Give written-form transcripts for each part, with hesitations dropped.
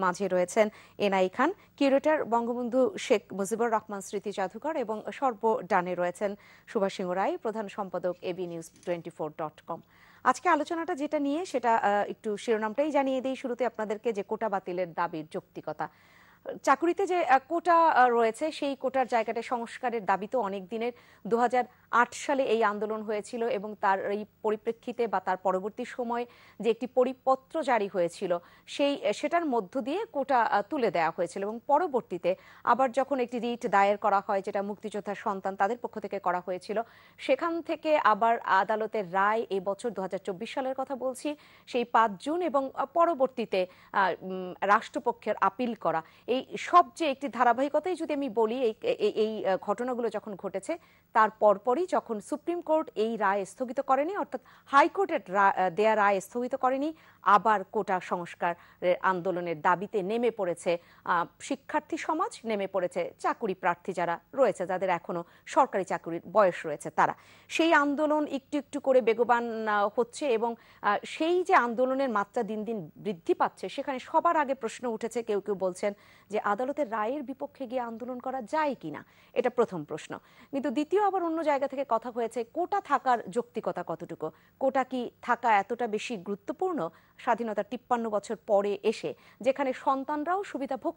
মাঝে রয়েছেন এনআই খান, কিউরেটর বঙ্গবন্ধু শেখ মুজিবুর রহমান স্মৃতি জাদুঘর, এবং সর্বডানে রয়েছেন সুভাষ সিংহ রায়, প্রধান সম্পাদক abnews24.com। আজকে আলোচনাটা যেটা নিয়ে সেটা একটু শিরোনামটাই জানিয়ে দিই শুরুতে আপনাদেরকে, যে কোটা বাতিলের দাবির যৌক্তিকতা। চাকুরিতে যে কোটা রয়েছে সেই কোটার জায়গাটা সংস্কারের দাবি তো অনেক দিনের। 2008 সালে এই আন্দোলন হয়েছিল এবং তার এই পরিপ্রেক্ষিতে বা তার পরবর্তী সময় যে একটি পরিপত্র জারি হয়েছিল সেটার মধ্য দিয়ে কোটা তুলে দেওয়া হয়েছিল, এবং পরবর্তীতে আবার যখন একটি রিট দায়ের করা হয়, যেটা মুক্তিযোদ্ধার সন্তান তাদের পক্ষ থেকে করা হয়েছিল, সেখান থেকে আবার আদালতের রায় এই বছর 2024 সালের কথা বলছি, সেই 5 জুন, এবং পরবর্তীতে রাষ্ট্রপক্ষের আপিল করা, এই সব যে একটি ধারাবাহিকতাই যদি আমি বলি, এই ঘটনাগুলো যখন ঘটেছে তার পরপরই যখন সুপ্রিম কোর্ট এই রায় স্থগিত করেনি, অর্থাৎ হাইকোর্টের দেয়া রায় স্থগিত করেনি, আবার কোটা সংস্কারের আন্দোলনের দাবিতে নেমে পড়েছে শিক্ষার্থী সমাজ, নেমে পড়েছে চাকুরি প্রার্থী যারা রয়েছে, যাদের এখনো সরকারি চাকুরির বয়স রয়েছে তারা। সেই আন্দোলন একটু একটু করে বেগবান হচ্ছে, এবং সেই যে আন্দোলনের মাত্রা দিন দিন বৃদ্ধি পাচ্ছে, সেখানে সবার আগে প্রশ্ন উঠেছে, কেউ কেউ বলছেন যে আদালতের রায়ের বিপক্ষে গিয়ে আন্দোলন করা যায় কিনা, এটা প্রথম প্রশ্ন। কিন্তু দ্বিতীয় আবার অন্য জায়গা থেকে কথা হয়েছে, কোটা থাকার যৌক্তিকতা কতটুকু, কোটা কি থাকা এতটা বেশি গুরুত্বপূর্ণ স্বাধীনতার 53 বছর পরে এসে, যেখানে সন্তানরাও সুবিধা ভোগ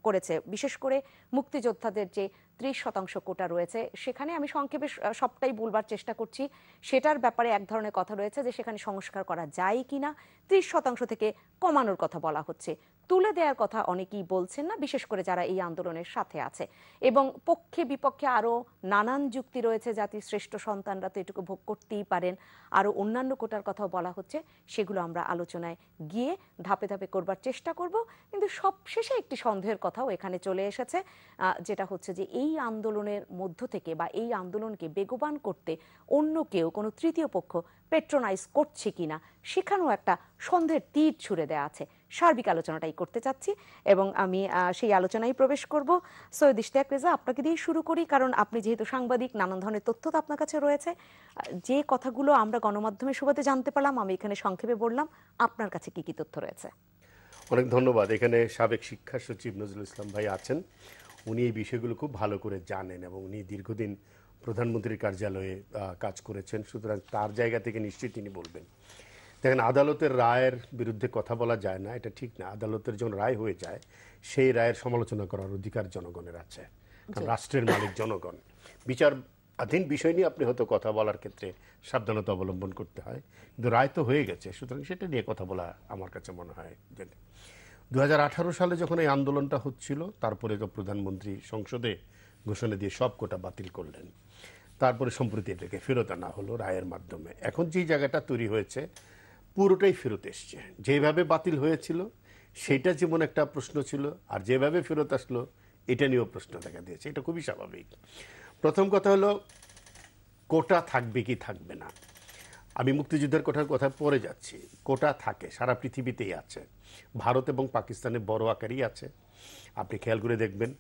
করেছে, বিশেষ করে মুক্তিযোদ্ধাদের যে 30% কোটা রয়েছে, সেখানে আমি সংক্ষেপে সবটাই বলবার চেষ্টা করছি। সেটার ব্যাপারে এক ধরনের কথা রয়েছে যে সেখানে সংস্কার করা যায় কিনা, 30% থেকে কমানোর কথা বলা হচ্ছে, তুলে দেওয়ার কথা অনেকেই বলছেন না, বিশেষ করে যারা এই আন্দোলনের সাথে আছে। এবং পক্ষে বিপক্ষে আরো নানান যুক্তি রয়েছে, জাতির শ্রেষ্ঠ সন্তানরা তো এটুকু ভোগ করতেই পারেন, আরো অন্যান্য কোটার কথাও বলা হচ্ছে, সেগুলো আমরা আলোচনায় গিয়ে ধাপে ধাপে করবার চেষ্টা করব। কিন্তু সবশেষে একটি সন্দেহের কথাও এখানে চলে এসেছে, যেটা হচ্ছে যে এই আন্দোলনের মধ্য থেকে বা এই আন্দোলনকে বেগবান করতে অন্য কেউ, কোনো তৃতীয় পক্ষ পেট্রোনাইজ করছে কিনা, সেখানেও একটা সন্দেহের তীর ছুড়ে দেওয়া আছে। সার্বিক আলোচনাটাই করতে চাচ্ছি এবং আমি সেই আলোচনায় প্রবেশ করব। সৈয়দ ইশতিয়াক রেজা, আপনাকে দিয়ে শুরু করি, কারণ আপনি যেহেতু সাংবাদিক, নানান ধরনের তথ্য তো আপনার কাছে রয়েছে। যে কথাগুলো আমরা গণমাধ্যমের সুবাদে জানতে পারলাম, আমি এখানে সংক্ষেপে বললাম, আপনার কাছে কি কি তথ্য রয়েছে? অনেক ধন্যবাদ। এখানে সাবেক শিক্ষা সচিব নজরুল ইসলাম ভাই আছেন, উনি এই বিষয়গুলো খুব ভালো করে জানেন এবং উনি দীর্ঘদিন প্রধানমন্ত্রীর কার্যালয়ে কাজ করেছেন, সুতরাং তার জায়গা থেকে নিশ্চয়ই তিনি বলবেন। দেখেন, আদালতের রায়ের বিরুদ্ধে কথা বলা যায় না, এটা ঠিক না। আদালতের যখন রায় হয়ে যায়, সেই রায়ের সমালোচনা করার অধিকার জনগণের আছে, কারণ রাষ্ট্রের মালিক জনগণ। বিচারাধীন বিষয় নিয়ে আপনি হয়তো কথা বলার ক্ষেত্রে সাবধানতা অবলম্বন করতে হয়, কিন্তু রায় তো হয়ে গেছে, সুতরাং সেটা নিয়ে কথা বলা আমার কাছে মনে হয় যে 2018 সালে যখন এই আন্দোলনটা হচ্ছিল, তারপরে তো প্রধানমন্ত্রী সংসদে ঘোষণা দিয়ে সব কোটা বাতিল করলেন। তারপরে সম্প্রতি এটাকে ফেরত আনা হলো রায়ের মাধ্যমে। এখন যে জায়গাটা তৈরি হয়েছে, পুরোটাই ফেরত এসছে। যেভাবে বাতিল হয়েছিল সেটা যেমন একটা প্রশ্ন ছিল, আর যেভাবে ফেরত আসলো এটা নিয়েও প্রশ্ন দেখা দিয়েছে। এটা খুবই স্বাভাবিক। প্রথম কথা হলো, কোটা থাকবে কি থাকবে না। আমি মুক্তিযুদ্ধের কোটার কথা পরে যাচ্ছি। কোটা থাকে, সারা পৃথিবীতেই আছে, ভারত এবং পাকিস্তানে বড় আকারই আছে। আপনি খেয়াল করে দেখবেন,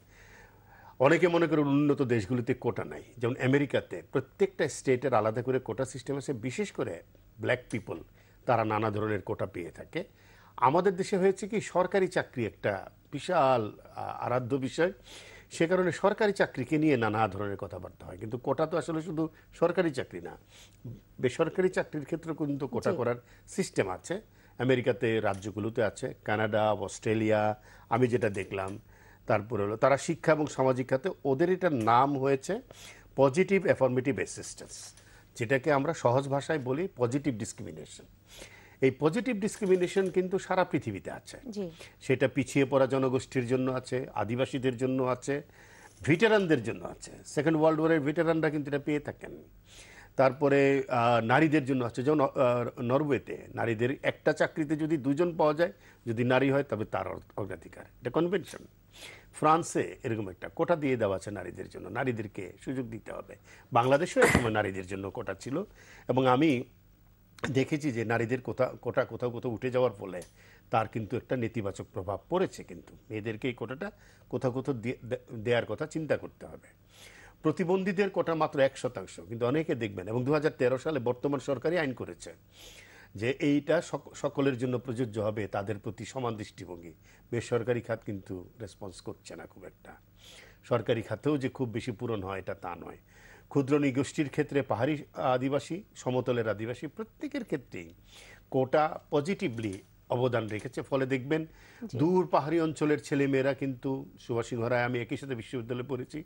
অনেকে মনে করেন উন্নত দেশগুলিতে কোটা নাই, যেমন আমেরিকাতে প্রত্যেকটা স্টেটের আলাদা করে কোটা সিস্টেম আছে, বিশেষ করে ব্ল্যাক পিপল তারা নানা ধরনের কোটা পেয়ে থাকে। আমাদের দেশে হয়েছে কি, সরকারি চাকরি একটা বিশাল আরাধ্য বিষয়, সে কারণে সরকারি চাকরিকে নিয়ে নানা ধরনের কথাবার্তা হয়। কিন্তু কোটা তো আসলে শুধু সরকারি চাকরি না, বেসরকারি চাকরির ক্ষেত্রে কিন্তু কোটা করার সিস্টেম আছে। আমেরিকাতে রাজ্যগুলোতে আছে, কানাডা, অস্ট্রেলিয়া, আমি যেটা দেখলাম। তারপরে হলো তারা শিক্ষা এবং সামাজিক খাতে, ওদের এটার নাম হয়েছে পজিটিভ অ্যাফার্মেটিভ অ্যাসিস্ট্যান্স, যেটাকে আমরা সহজ ভাষায় বলি পজিটিভ ডিসক্রিমিনেশন। এই পজিটিভ ডিসক্রিমিনেশন কিন্তু সারা পৃথিবীতে আছে। সেটা পিছিয়ে পড়া জনগোষ্ঠীর জন্য আছে, আদিবাসীদের জন্য আছে, ভেটেরানদের জন্য আছে। সেকেন্ড ওয়ার্ল্ড ওয়ারের ভেটেরানরা কিন্তু এটা পেয়ে থাকেন। তারপরে নারীদের জন্য আছে, যেমন নরওয়েতে নারীদের একটা চাকরিতে যদি 2 জন পাওয়া যায়, যদি নারী হয় তবে তার অগ্রাধিকার, এটা কনভেনশন। ফ্রান্সে এরকম একটা কোটা দিয়ে দেওয়া আছে নারীদের জন্য, নারীদেরকে সুযোগ দিতে হবে। বাংলাদেশেও এক সময় নারীদের জন্য কোটা ছিল, এবং আমি দেখেছি যে নারীদের কোটা কোথাও কোথাও উঠে যাওয়ার ফলে তার কিন্তু একটা নেতিবাচক প্রভাব পড়েছে। কিন্তু মেয়েদেরকে এই কোটাটা কোথাও কোথাও দেওয়ার কথা চিন্তা করতে হবে। প্রতিবন্ধীদের কোটা মাত্র 1%, কিন্তু অনেকে দেখবেন, এবং 2013 সালে বর্তমান সরকারই আইন করেছে যে এইটা সকলের জন্য প্রযোজ্য হবে, তাদের প্রতি সমান দৃষ্টিভঙ্গি। বেসরকারি খাত কিন্তু রেসপন্স করছে না খুব একটা। সরকারি খাতেও যে খুব বেশি পূরণ হয় এটা তা নয়। ক্ষুদ্র নৃগোষ্ঠীর ক্ষেত্রে পাহাড়ি আদিবাসী, সমতলের আদিবাসী প্রত্যেকের ক্ষেত্রেই কোটা পজিটিভলি অবদান রেখেছে। ফলে দেখবেন দূর পাহাড়ি অঞ্চলের ছেলেমেয়েরা কিন্তু, সুভাষ সিংহ রায় আমি একই সাথে বিশ্ববিদ্যালয়ে পড়েছি,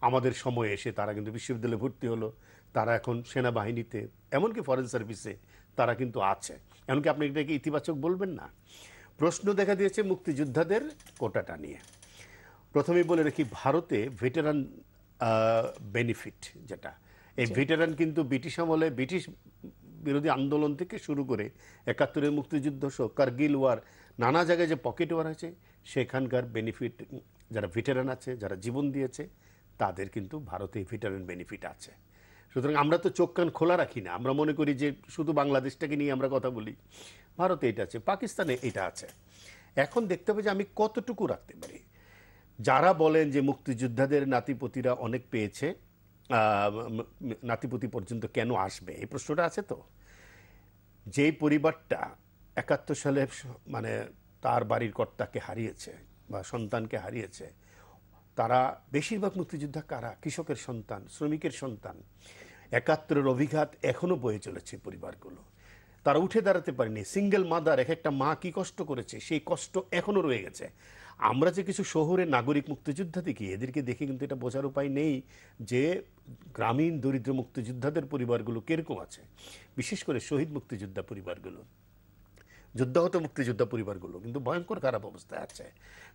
আমাদের সময়ে এসে তারা কিন্তু বিশ্ববিদ্যালয়ে ভর্তি হলো, তারা এখন সেনাবাহিনীতে, এমনকি ফরেন সার্ভিসে তারা কিন্তু আছে। এমনকি আপনি এটাকে ইতিবাচক বলবেন না। প্রশ্ন দেখা দিয়েছে মুক্তিযোদ্ধাদের কোটাটা নিয়ে। প্রথমেই বলে রাখি, ভারতে ভেটেরান বেনিফিট যেটা, এই ভেটেরান কিন্তু ব্রিটিশ আমলে ব্রিটিশ বিরোধী আন্দোলন থেকে শুরু করে ৭১-এর মুক্তিযুদ্ধ সহ কার্গিল ওয়ার, নানা জায়গায় যে পকেট ওয়ার হয়েছে সেখানকার বেনিফিট যারা ভেটেরান আছে, যারা জীবন দিয়েছে, তাদের কিন্তু ভারতে ভেটেরান বেনিফিট আছে। সুতরাং আমরা তো চোখ কান খোলা রাখি না, আমরা মনে করি যে শুধু বাংলাদেশটাকে নিয়ে আমরা কথা বলি। ভারতে এটা আছে, পাকিস্তানে এটা আছে। এখন দেখতে হবে যে আমি কতটুকু রাখতে পারি। যারা বলেন যে মুক্তিযোদ্ধাদের নাতিপতিরা অনেক পেয়েছে, নাতিপতি পর্যন্ত কেন আসবে, এই প্রশ্নটা আছে। তো যেই পরিবারটা ৭১ সালে মানে তার বাড়ির কর্তাকে হারিয়েছে বা সন্তানকে হারিয়েছে, তারা বেশিরভাগ মুক্তিযোদ্ধা কারা? কৃষকের সন্তান, শ্রমিকের সন্তান। ৭১-এর অভিঘাত এখনো বয়ে চলেছে পরিবারগুলো, তারা উঠে দাঁড়াতে পারেনি। সিঙ্গেল মাদার, এক একটা মা কি কষ্ট করেছে, সেই কষ্ট এখনো রয়ে গেছে। আমরা যে কিছু শহরের নাগরিক মুক্তিযোদ্ধা দেখি, এদেরকে দেখে কিন্তু এটা বোঝার উপায় নেই যে গ্রামীণ দরিদ্র মুক্তিযোদ্ধাদের পরিবারগুলো কিরকম আছে, বিশেষ করে শহীদ মুক্তিযোদ্ধা পরিবারগুলো, যুদ্ধাহত মুক্তিযোদ্ধা পরিবারগুলো কিন্তু ভয়ঙ্কর খারাপ অবস্থায় আছে।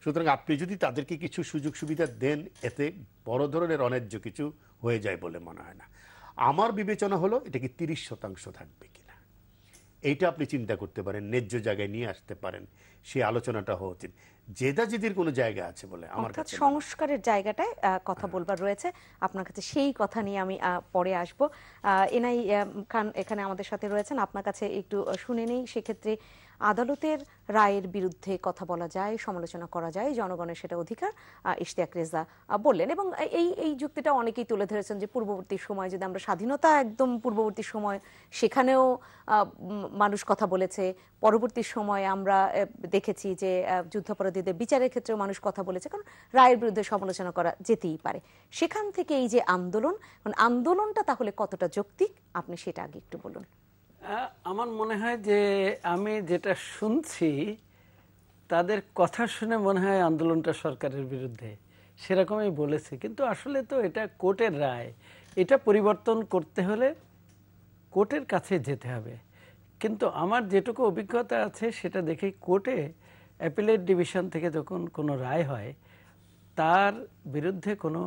সুতরাং আপনি যদি তাদেরকে কিছু সুযোগ সুবিধা দেন, এতে বড় ধরনের অন্যায্য কিছু হয়ে যায় বলে মনে হয় না। আমার বিবেচনা হলো এটা কি ৩০% থাকবে কিনা, এইটা আপনি চিন্তা করতে পারেন, ন্যায্য জায়গায় নিয়ে আসতে পারেন, সেই আলোচনাটা হওয়া উচিত। জেদাজেদির কোনো জায়গা আছে বলে আমার কাছে সংস্কারের জায়গাটায় কথা বলবার রয়েছে আপনার কাছে, সেই কথা নিয়ে আমি পরে আসব। এনআই খান এখানে আমাদের সাথে রয়েছেন, আপনার কাছে একটু শুনে নেই। সেক্ষেত্রে আদালতের রায়ের বিরুদ্ধে কথা বলা যায়, সমালোচনা করা যায়, জনগণের সেটা অধিকার, ইশতিয়াক রেজা বললেন। এবং এই যুক্তিটা অনেকেই তুলে ধরেছেন যে পূর্ববর্তী সময়, যদি আমরা স্বাধীনতা একদম পূর্ববর্তী সময়, সেখানেও মানুষ কথা বলেছে। পরবর্তী সময়ে আমরা দেখেছি যে যুদ্ধাপরাধীদের বিচারের ক্ষেত্রেও মানুষ কথা বলেছে, কারণ রায়ের বিরুদ্ধে সমালোচনা করা যেতেই পারে। সেখান থেকে এই যে আন্দোলনটা তাহলে কতটা যৌক্তিক, আপনি সেটা আগে একটু বলুন। আমার মনে হয় যে আমি যেটা শুনছি তাদের কথা শুনে মনে হয় আন্দোলনটা সরকারের বিরুদ্ধে, সেরকমই বলেছে। কিন্তু আসলে তো এটা কোর্টের রায়, এটা পরিবর্তন করতে হলে কোর্টের কাছে যেতে হবে। কিন্তু আমার যেটুকু অভিজ্ঞতা আছে সেটা দেখে, কোর্টে অ্যাপিলেট ডিভিশন থেকে যখন কোনো রায় হয়, তার বিরুদ্ধে কোনো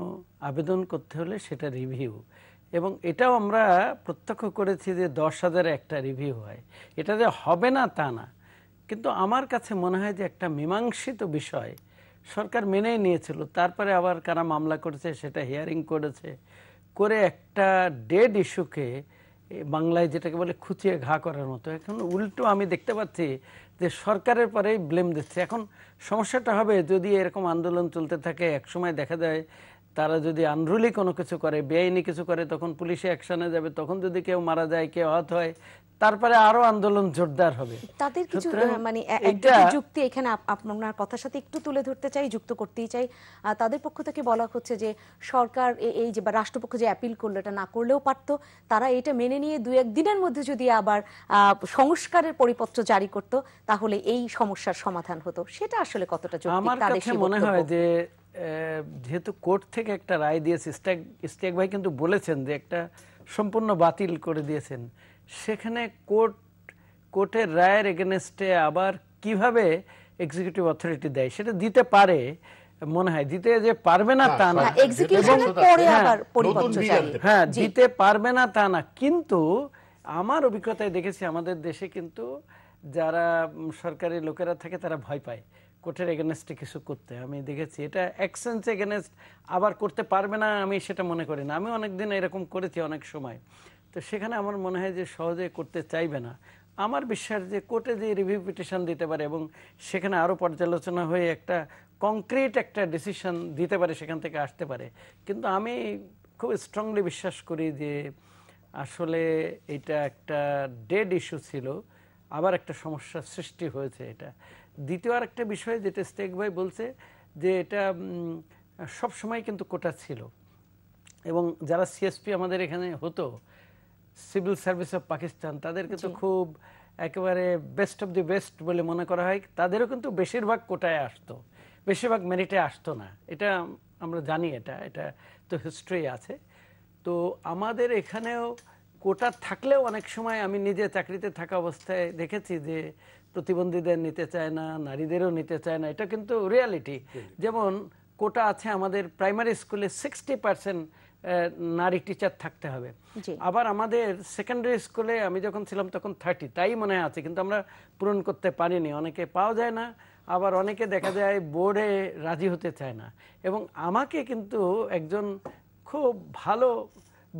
আবেদন করতে হলে সেটা রিভিউ, এবং এটাও আমরা প্রত্যক্ষ করেছি যে 10,000 একটা রিভিউ হয়। এটা যে হবে না তা না, কিন্তু আমার কাছে মনে হয় যে একটা মীমাংসিত বিষয় সরকার মেনেই নিয়েছিল। তারপরে আবার কারা মামলা করেছে, সেটা হিয়ারিং করেছে, করে একটা ডেড ইস্যুকে বাংলায় যেটাকে বলে খুঁচিয়ে ঘা করার মতো। এখন উল্টো আমি দেখতে পাচ্ছি যে সরকারের পরেই ব্লেম দিচ্ছে। এখন সমস্যাটা হবে যদি এরকম আন্দোলন চলতে থাকে, একসময় দেখা যায় তারা যদি আনরুলি কোনো কিছু করে, বেআইনি কিছু করে, তখন পুলিশে অ্যাকশনে যাবে। তখন যদি কেউ মারা যায়, কেউ আহত হয়, তারপরে আরো আন্দোলন জোরদার হবে। তাদের কিছু মানে যুক্তি এখানে আপনার কথার সাথে একটু তুলে ধরতে চাই, যুক্ত করতেই চাই। তাদের পক্ষ থেকে বলা হচ্ছে যে সরকার এই যে বা রাষ্ট্রপক্ষ যে অ্যাপিল করলো, এটা না করলেও পারতো, তারা এটা মেনে নিয়ে 2-1 দিনের মধ্যে যদি আবার সংস্কারের পরিপত্র জারি করত, তাহলে এই সমস্যার সমাধান হতো। সেটা আসলে কতটা যৌক্তিক? আমার কাছে মনে হয় যে যেহেতু কোর্ট থেকে একটা রায় দিয়েছে, ইশতিয়াক ভাই কিন্তু বলেছেন যে একটা সম্পূর্ণ বাতিল করে দিয়েছেন, সেখানে কোর্টের রায়ের এগেনস্টে আবার কিভাবে এক্সিকিউটিভ অথরিটি দেয়, সেটা দিতে পারে মনে হয়। দিতে যে পারবে না তা না, হ্যাঁ দিতে পারবে না তা না, কিন্তু আমার অভিজ্ঞতায় দেখেছি আমাদের দেশে কিন্তু যারা সরকারি লোকেরা থাকে তারা ভয় পায় কোর্টের এগেনস্টে কিছু করতে। আমি দেখেছি এটা এক্সচেঞ্জ এগেনস্ট আবার করতে পারবে না, আমি সেটা মনে করি না। আমি অনেকদিন এরকম করেছি অনেক সময়, তো সেখানে আমার মনে হয় যে সহজে করতে চাইবে না। আমার বিশ্বাস যে কোর্টে যে রিভিউ পিটিশন দিতে পারে এবং সেখানে আরও পর্যালোচনা হয়ে একটা কংক্রিট একটা ডিসিশন দিতে পারে, সেখান থেকে আসতে পারে। কিন্তু আমি খুব স্ট্রংলি বিশ্বাস করি যে আসলে এটা একটা ডেড ইস্যু ছিল, আবার একটা সমস্যার সৃষ্টি হয়েছে। এটা দ্বিতীয় আরেকটা বিষয় যেটা স্টেক ভাই বলছে যে এটা সব সময় কিন্তু কোটা ছিল, এবং যারা সিএসপি আমাদের এখানে হতো, সিভিল সার্ভিস অফ পাকিস্তান, তাদেরকে তো খুব একেবারে বেস্ট অফ দি বেস্ট বলে মনে করা হয়। তাদেরও কিন্তু বেশিরভাগ কোটায় আসতো, বেশিরভাগ মেরিটে আসতো না, এটা আমরা জানি, এটা তো হিস্ট্রি আছে। তো আমাদের এখানেও কোটা থাকলেও অনেক সময় আমি নিজে চাকরিতে থাকা অবস্থায় দেখেছি যে প্রতিবন্ধীদের নিতে চায় না, নারীদেরও নিতে চায় না, এটা কিন্তু রিয়ালিটি। যেমন কোটা আছে আমাদের প্রাইমারি স্কুলে 60% নারী টিচার থাকতে হবে, আবার আমাদের সেকেন্ডারি স্কুলে আমি যখন ছিলাম তখন 30, তাই মনে আছে, কিন্তু আমরা পূরণ করতে পারিনি, অনেকে পাওয়া যায় না, আবার অনেকে দেখা যায় বোর্ডে রাজি হতে চায় না। এবং আমাকে কিন্তু একজন খুব ভালো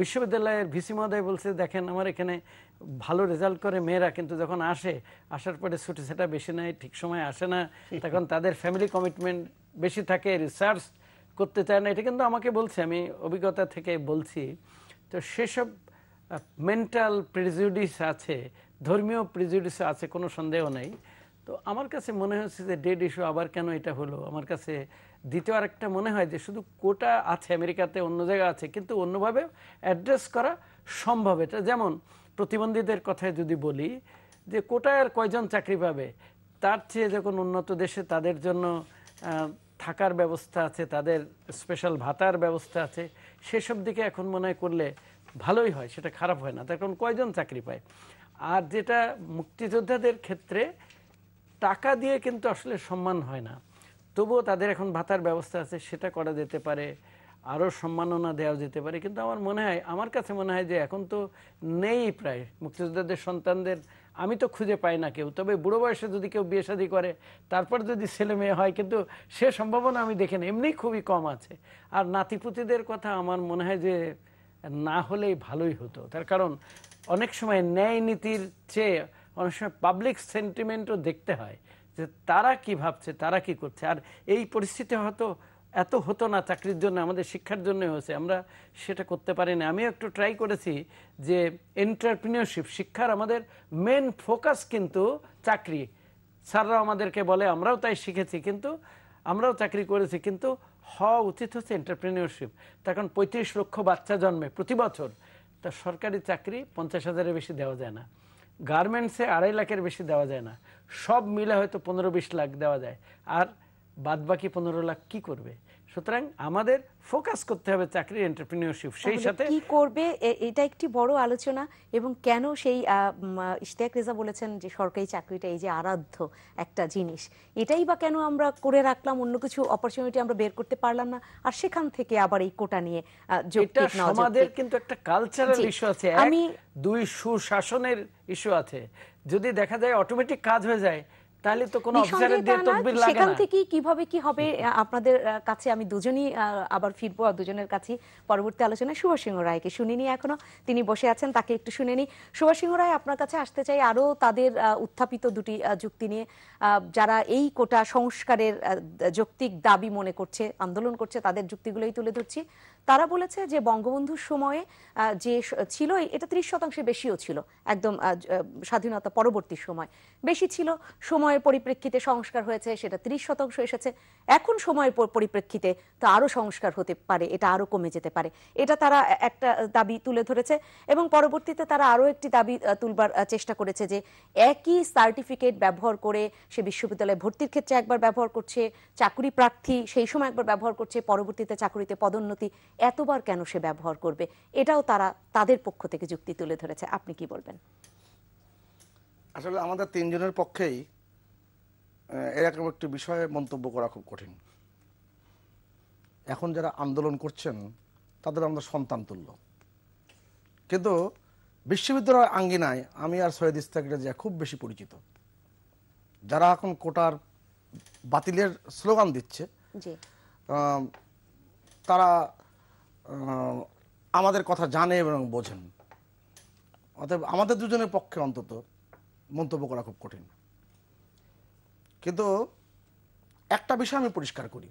বিশ্ববিদ্যালয়ের ভিসি মহোদয় বলছে, দেখেন আমার এখানে ভালো রেজাল্ট করে মেয়েরা, কিন্তু যখন আসার পরে ছুটি সেটা বেশি নেয়, ঠিক সময় আসে না, তখন তাদের ফ্যামিলি কমিটমেন্ট বেশি থাকে, রিসার্চ করতে চায় না, এটা কিন্তু আমাকে বলছে, আমি অভিজ্ঞতা থেকে বলছি। তো সেসব মেন্টাল প্রিজুডিস আছে, ধর্মীয় প্রিজুডিস আছে, কোনো সন্দেহ নেই। তো আমার কাছে মনে হচ্ছে যে ডেড ইস্যু আবার কেন এটা হলো, আমার কাছে দ্বিতীয় আরেকটা মনে হয় যে শুধু কোটা আছে আমেরিকাতে, অন্য জায়গা আছে, কিন্তু অন্যভাবে অ্যাড্রেস করা সম্ভব। এটা যেমন প্রতিবন্ধীদের কথায় যদি বলি যে কোটায় আর কয়জন চাকরি পাবে, তার চেয়ে যখন উন্নত দেশে তাদের জন্য থাকার ব্যবস্থা আছে, তাদের স্পেশাল ভাতার ব্যবস্থা আছে, সেসব দিকে এখন মনে হয় করলে ভালোই হয়, সেটা খারাপ হয় না। তার কারণ কয়জন চাকরি পায়। আর যেটা মুক্তিযোদ্ধাদের ক্ষেত্রে টাকা দিয়ে কিন্তু আসলে সম্মান হয় না, তবুও তাদের এখন ভাতার ব্যবস্থা আছে, সেটা করা যেতে পারে, আরও সম্মাননা দেওয়া যেতে পারে। কিন্তু আমার কাছে মনে হয় যে এখন তো নেই প্রায় মুক্তিযোদ্ধাদের সন্তানদের, আমি তো খুঁজে পাই না কেউ, তবে বুড়ো বয়সে যদি কেউ বিয়ে শাদী করে তারপর যদি ছেলে মেয়ে হয়, কিন্তু সে সম্ভাবনা আমি দেখি না, এমনি খুবই কম আছে। আর নাতিপুতিদের কথা আমার মনে হয় যে না হলেই ভালোই হতো, তার কারণ অনেক সময় ন্যায় নীতির চেয়ে অনেক সময় পাবলিক সেন্টিমেন্টও দেখতে হয়, যে তারা কি ভাবছে, তারা কি করছে। আর এই পরিস্থিতি হয়তো এত হতো না চাকরির জন্য, আমাদের শিক্ষার জন্য হয়েছে, আমরা সেটা করতে পারি না। আমিও একটু ট্রাই করেছি যে এন্টারপ্রিনিয়রশিপ শিক্ষার আমাদের মেন ফোকাস কিন্তু চাকরি, স্যাররাও আমাদেরকে বলে, আমরাও তাই শিখেছি, কিন্তু আমরাও চাকরি করেছি, কিন্তু হওয়া উচিত হচ্ছে এন্টারপ্রিনিয়রশিপ। তখন 35 লক্ষ বাচ্চা জন্মে প্রতি বছর, তা সরকারি চাকরি 50,000-এর বেশি দেওয়া যায় না, গার্মেন্টসে 2.5 লাখের বেশি দেওয়া যায় না, সব মিলে হয়তো 15-20 লাখ দেওয়া যায়, আর বাদবাকি 15 লাখ কি করবে? সুতরাং আমাদের ফোকাস করতে হবে চাকরি, এন্টারপ্রিনিয়রশিপ, সেই সাথে কি করবে এটা একটি বড় আলোচনা। এবং কেন সেই ইশতিয়াক রেজা বলেছেন যে সরকারি চাকরিটা এই যে আরাধ্য একটা জিনিস, এটাই বা কেন আমরা করে রাখলাম, অন্য কিছু অপরচুনিটি আমরা বের করতে পারলাম না, আর সেখান থেকে আবার এই কোটা নিয়ে যৌক্তিক না, আমাদের কিন্তু একটা কালচারাল ইস্যু আছে, আমি দুই সুশাসনের ইস্যু আছে। যদি দেখা যায় অটোমেটিক কাজ হয়ে যায়, তাহলে তো কোনো অফিসারের দিয়ে তদবির লাগে না। সেখান থেকে কিভাবে কি হবে, আপনাদের কাছে আমি দুজনই আবার ফিরবো, দুজনের কাছে পরবর্তী আলোচনায়। সুভাষ সিংহ রায়কে শুনিনি এখনো, তিনি বসে আছেন, তাকে একটু শুনে নি। সুভাষ সিংহ রায়, আপনার কাছে আসতে চাই আরো তাদের উত্থাপিত দুটি যুক্তি নিয়ে, যারা এই কোটা সংস্কারের যৌক্তিক দাবি মনে করছে, আন্দোলন করছে, তাদের যুক্তিগুলোই তুলে ধরছি। তারা বলেছে যে বঙ্গবন্ধুর সময়ে যে ছিল এটা 30% বেশিও ছিল, একদম স্বাধীনতা পরবর্তী সময় বেশি ছিল, সময়ের পরিপ্রেক্ষিতে সংস্কার হয়েছে, সেটা 30% এসেছে। এখন সময়ের পরিপ্রেক্ষিতে তো আরো সংস্কার হতে পারে, এটা আরো কমে যেতে পারে, এটা তারা একটা দাবি তুলে ধরেছে। এবং পরবর্তীতে তারা আরো একটি দাবি তুলবার চেষ্টা করেছে যে একই সার্টিফিকেট ব্যবহার করে সে বিশ্ববিদ্যালয়ে ভর্তির ক্ষেত্রে একবার ব্যবহার করছে, চাকরি প্রার্থী সেই সময় একবার ব্যবহার করছে, পরবর্তীতে চাকরিতে পদোন্নতি এতবার কেন সে ব্যবহার করবে, এটাও তারা তাদের পক্ষ থেকে যুক্তি তুলে ধরেছে। আপনি কি বলবেন? আসলে আমাদের তিনজনের পক্ষেই এরকম একটি বিষয়ে মন্তব্য করা খুব কঠিন। এখন যারা আন্দোলন করছেন তাদের আমরা সন্তান তুল্য, কিন্তু বিশ্ববিদ্যালয়ের আঙ্গিনায় আমি আর সৈয়দ ইশতিয়াক রেজা খুব বেশি পরিচিত। যারা এখন কোটার বাতিলের স্লোগান দিচ্ছে তারা আমাদের কথা জানে এবং বোঝেন, অতএব আমাদের দুজনের পক্ষে অন্তত মন্তব্য করা খুব কঠিন। কিন্তু একটা বিষয় আমি পরিষ্কার করি,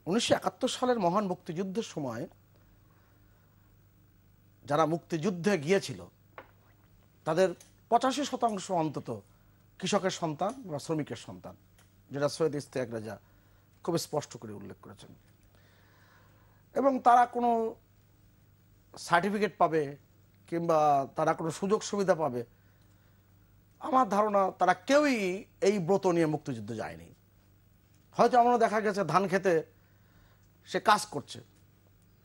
1971 সালের মহান মুক্তিযুদ্ধের সময় যারা মুক্তিযুদ্ধে গিয়েছিল তাদের 85% অন্তত কৃষকের সন্তান বা শ্রমিকের সন্তান। যেটা সৈয়দ ইশতিয়াক রাজা খুব স্পষ্ট করে উল্লেখ করেছেন। এবং তারা কোনো সার্টিফিকেট পাবে কিংবা তারা কোনো সুযোগ সুবিধা পাবে, আমার ধারণা তারা কেউই এই ব্রত নিয়ে মুক্তিযুদ্ধ যায়নি। হয়তো আমরা দেখা গেছে ধান খেতে সে কাজ করছে,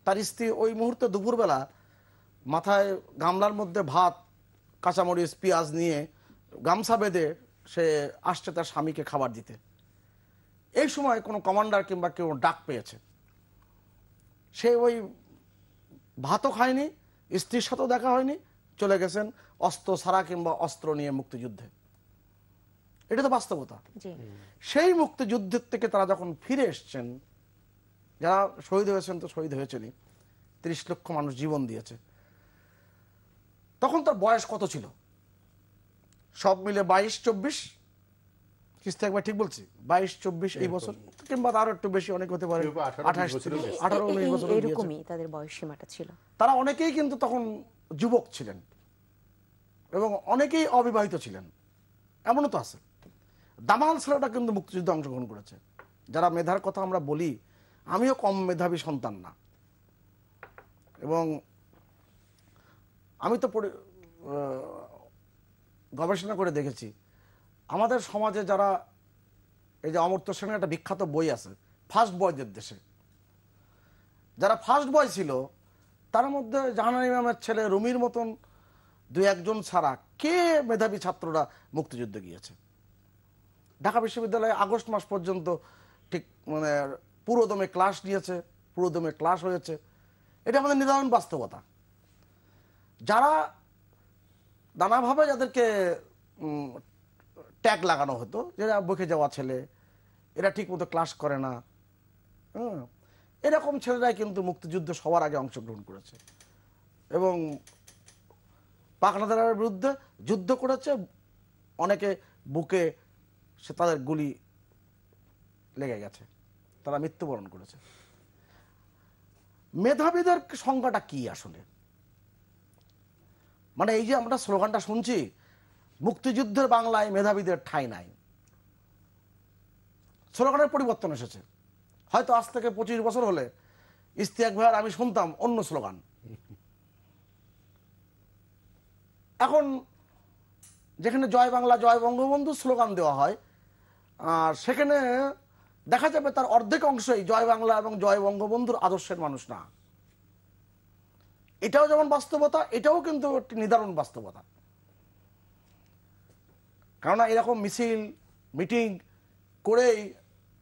তার স্ত্রী ওই মুহূর্তে দুপুরবেলা মাথায় গামলার মধ্যে ভাত, কাঁচামরিচ, পেঁয়াজ নিয়ে গামছা বেঁধে সে আসছে তার স্বামীকে খাবার দিতে। এই সময় কোনো কমান্ডার কিংবা কেউ ডাক পেয়েছে, সে ওই ভাতও খায়নি, স্ত্রীর সাথেও দেখা হয়নি, চলে গেছেন অস্ত্র ছাড়া কিংবা অস্ত্র নিয়ে মুক্তিযুদ্ধে। এটা তো বাস্তবতা। সেই মুক্তিযুদ্ধের থেকে তারা যখন ফিরে এসছেন, যারা শহীদ হয়েছেন তো শহীদ হয়েছেনই, ৩০ লক্ষ মানুষ জীবন দিয়েছে, তখন তার বয়স কত ছিল? সব মিলে 22-24, কিস্তি একবার ঠিক বলছি, 22-24 এই বছর, কিংবা আরো একটু বেশি অনেক হতে পারে, 18-19 বছর এরকমই তাদের বয়স সীমাটা ছিল। তারা অনেকেই কিন্তু তখন যুবক ছিলেন এবং অনেকেই অবিবাহিত ছিলেন, এমনও তো আছে। দামাল ছেলেটা কিন্তু মুক্তিযুদ্ধে অংশগ্রহণ করেছে। যারা মেধার কথা আমরা বলি, আমিও কম মেধাবী সন্তান না, এবং আমি তো গবেষণা করে দেখেছি আমাদের সমাজে যারা, এই যে অমর্ত্য সেনের একটা বিখ্যাত বই আছে ফার্স্ট বয়দের দেশে, যারা ফার্স্ট বয় ছিল তার মধ্যে জাহানারা ইমামের ছেলে রুমির মতন 2-1 জন ছাড়া কে মেধাবী ছাত্ররা মুক্তিযুদ্ধে গিয়েছে? ঢাকা বিশ্ববিদ্যালয়ে আগস্ট মাস পর্যন্ত ঠিক মানে পুরোদমে ক্লাস নিয়েছে, পুরোদমে ক্লাস হয়েছে। এটা আমাদের নিদারুণ বাস্তবতা। যারা নানাভাবে যাদেরকে ট্যাগ লাগানো হতো, যারা বকে যাওয়া ছেলে, এরা ঠিক মতো ক্লাস করে না, এরকম ছেলেরাই কিন্তু মুক্তিযুদ্ধে সবার আগে অংশগ্রহণ করেছে এবং পাকনাদারের বিরুদ্ধে যুদ্ধ করেছে। অনেকে বুকে সে তাদের গুলি লেগে গেছে, তারা মৃত্যুবরণ করেছে। মেধাবীদের সংখ্যাটা কি আসলে? মানে এই যে আমরা স্লোগানটা শুনছি, মুক্তিযুদ্ধের বাংলায় মেধাবীদের ঠাঁই নাই, স্লোগানের পরিবর্তন এসেছে। হয়তো আজ থেকে 25 বছর হলে ইশতিয়াক ভাইয়ের আমি শুনতাম অন্য স্লোগান। এখন যেখানে জয় বাংলা জয় বঙ্গবন্ধু স্লোগান দেওয়া হয়, আর সেখানে দেখা যাবে তার অর্ধেক অংশই জয় বাংলা এবং জয় বঙ্গবন্ধুর আদর্শের মানুষ না। এটাও যেমন বাস্তবতা, এটাও কিন্তু একটি নিদারুণ বাস্তবতা। কেননা এরকম মিছিল মিটিং করেই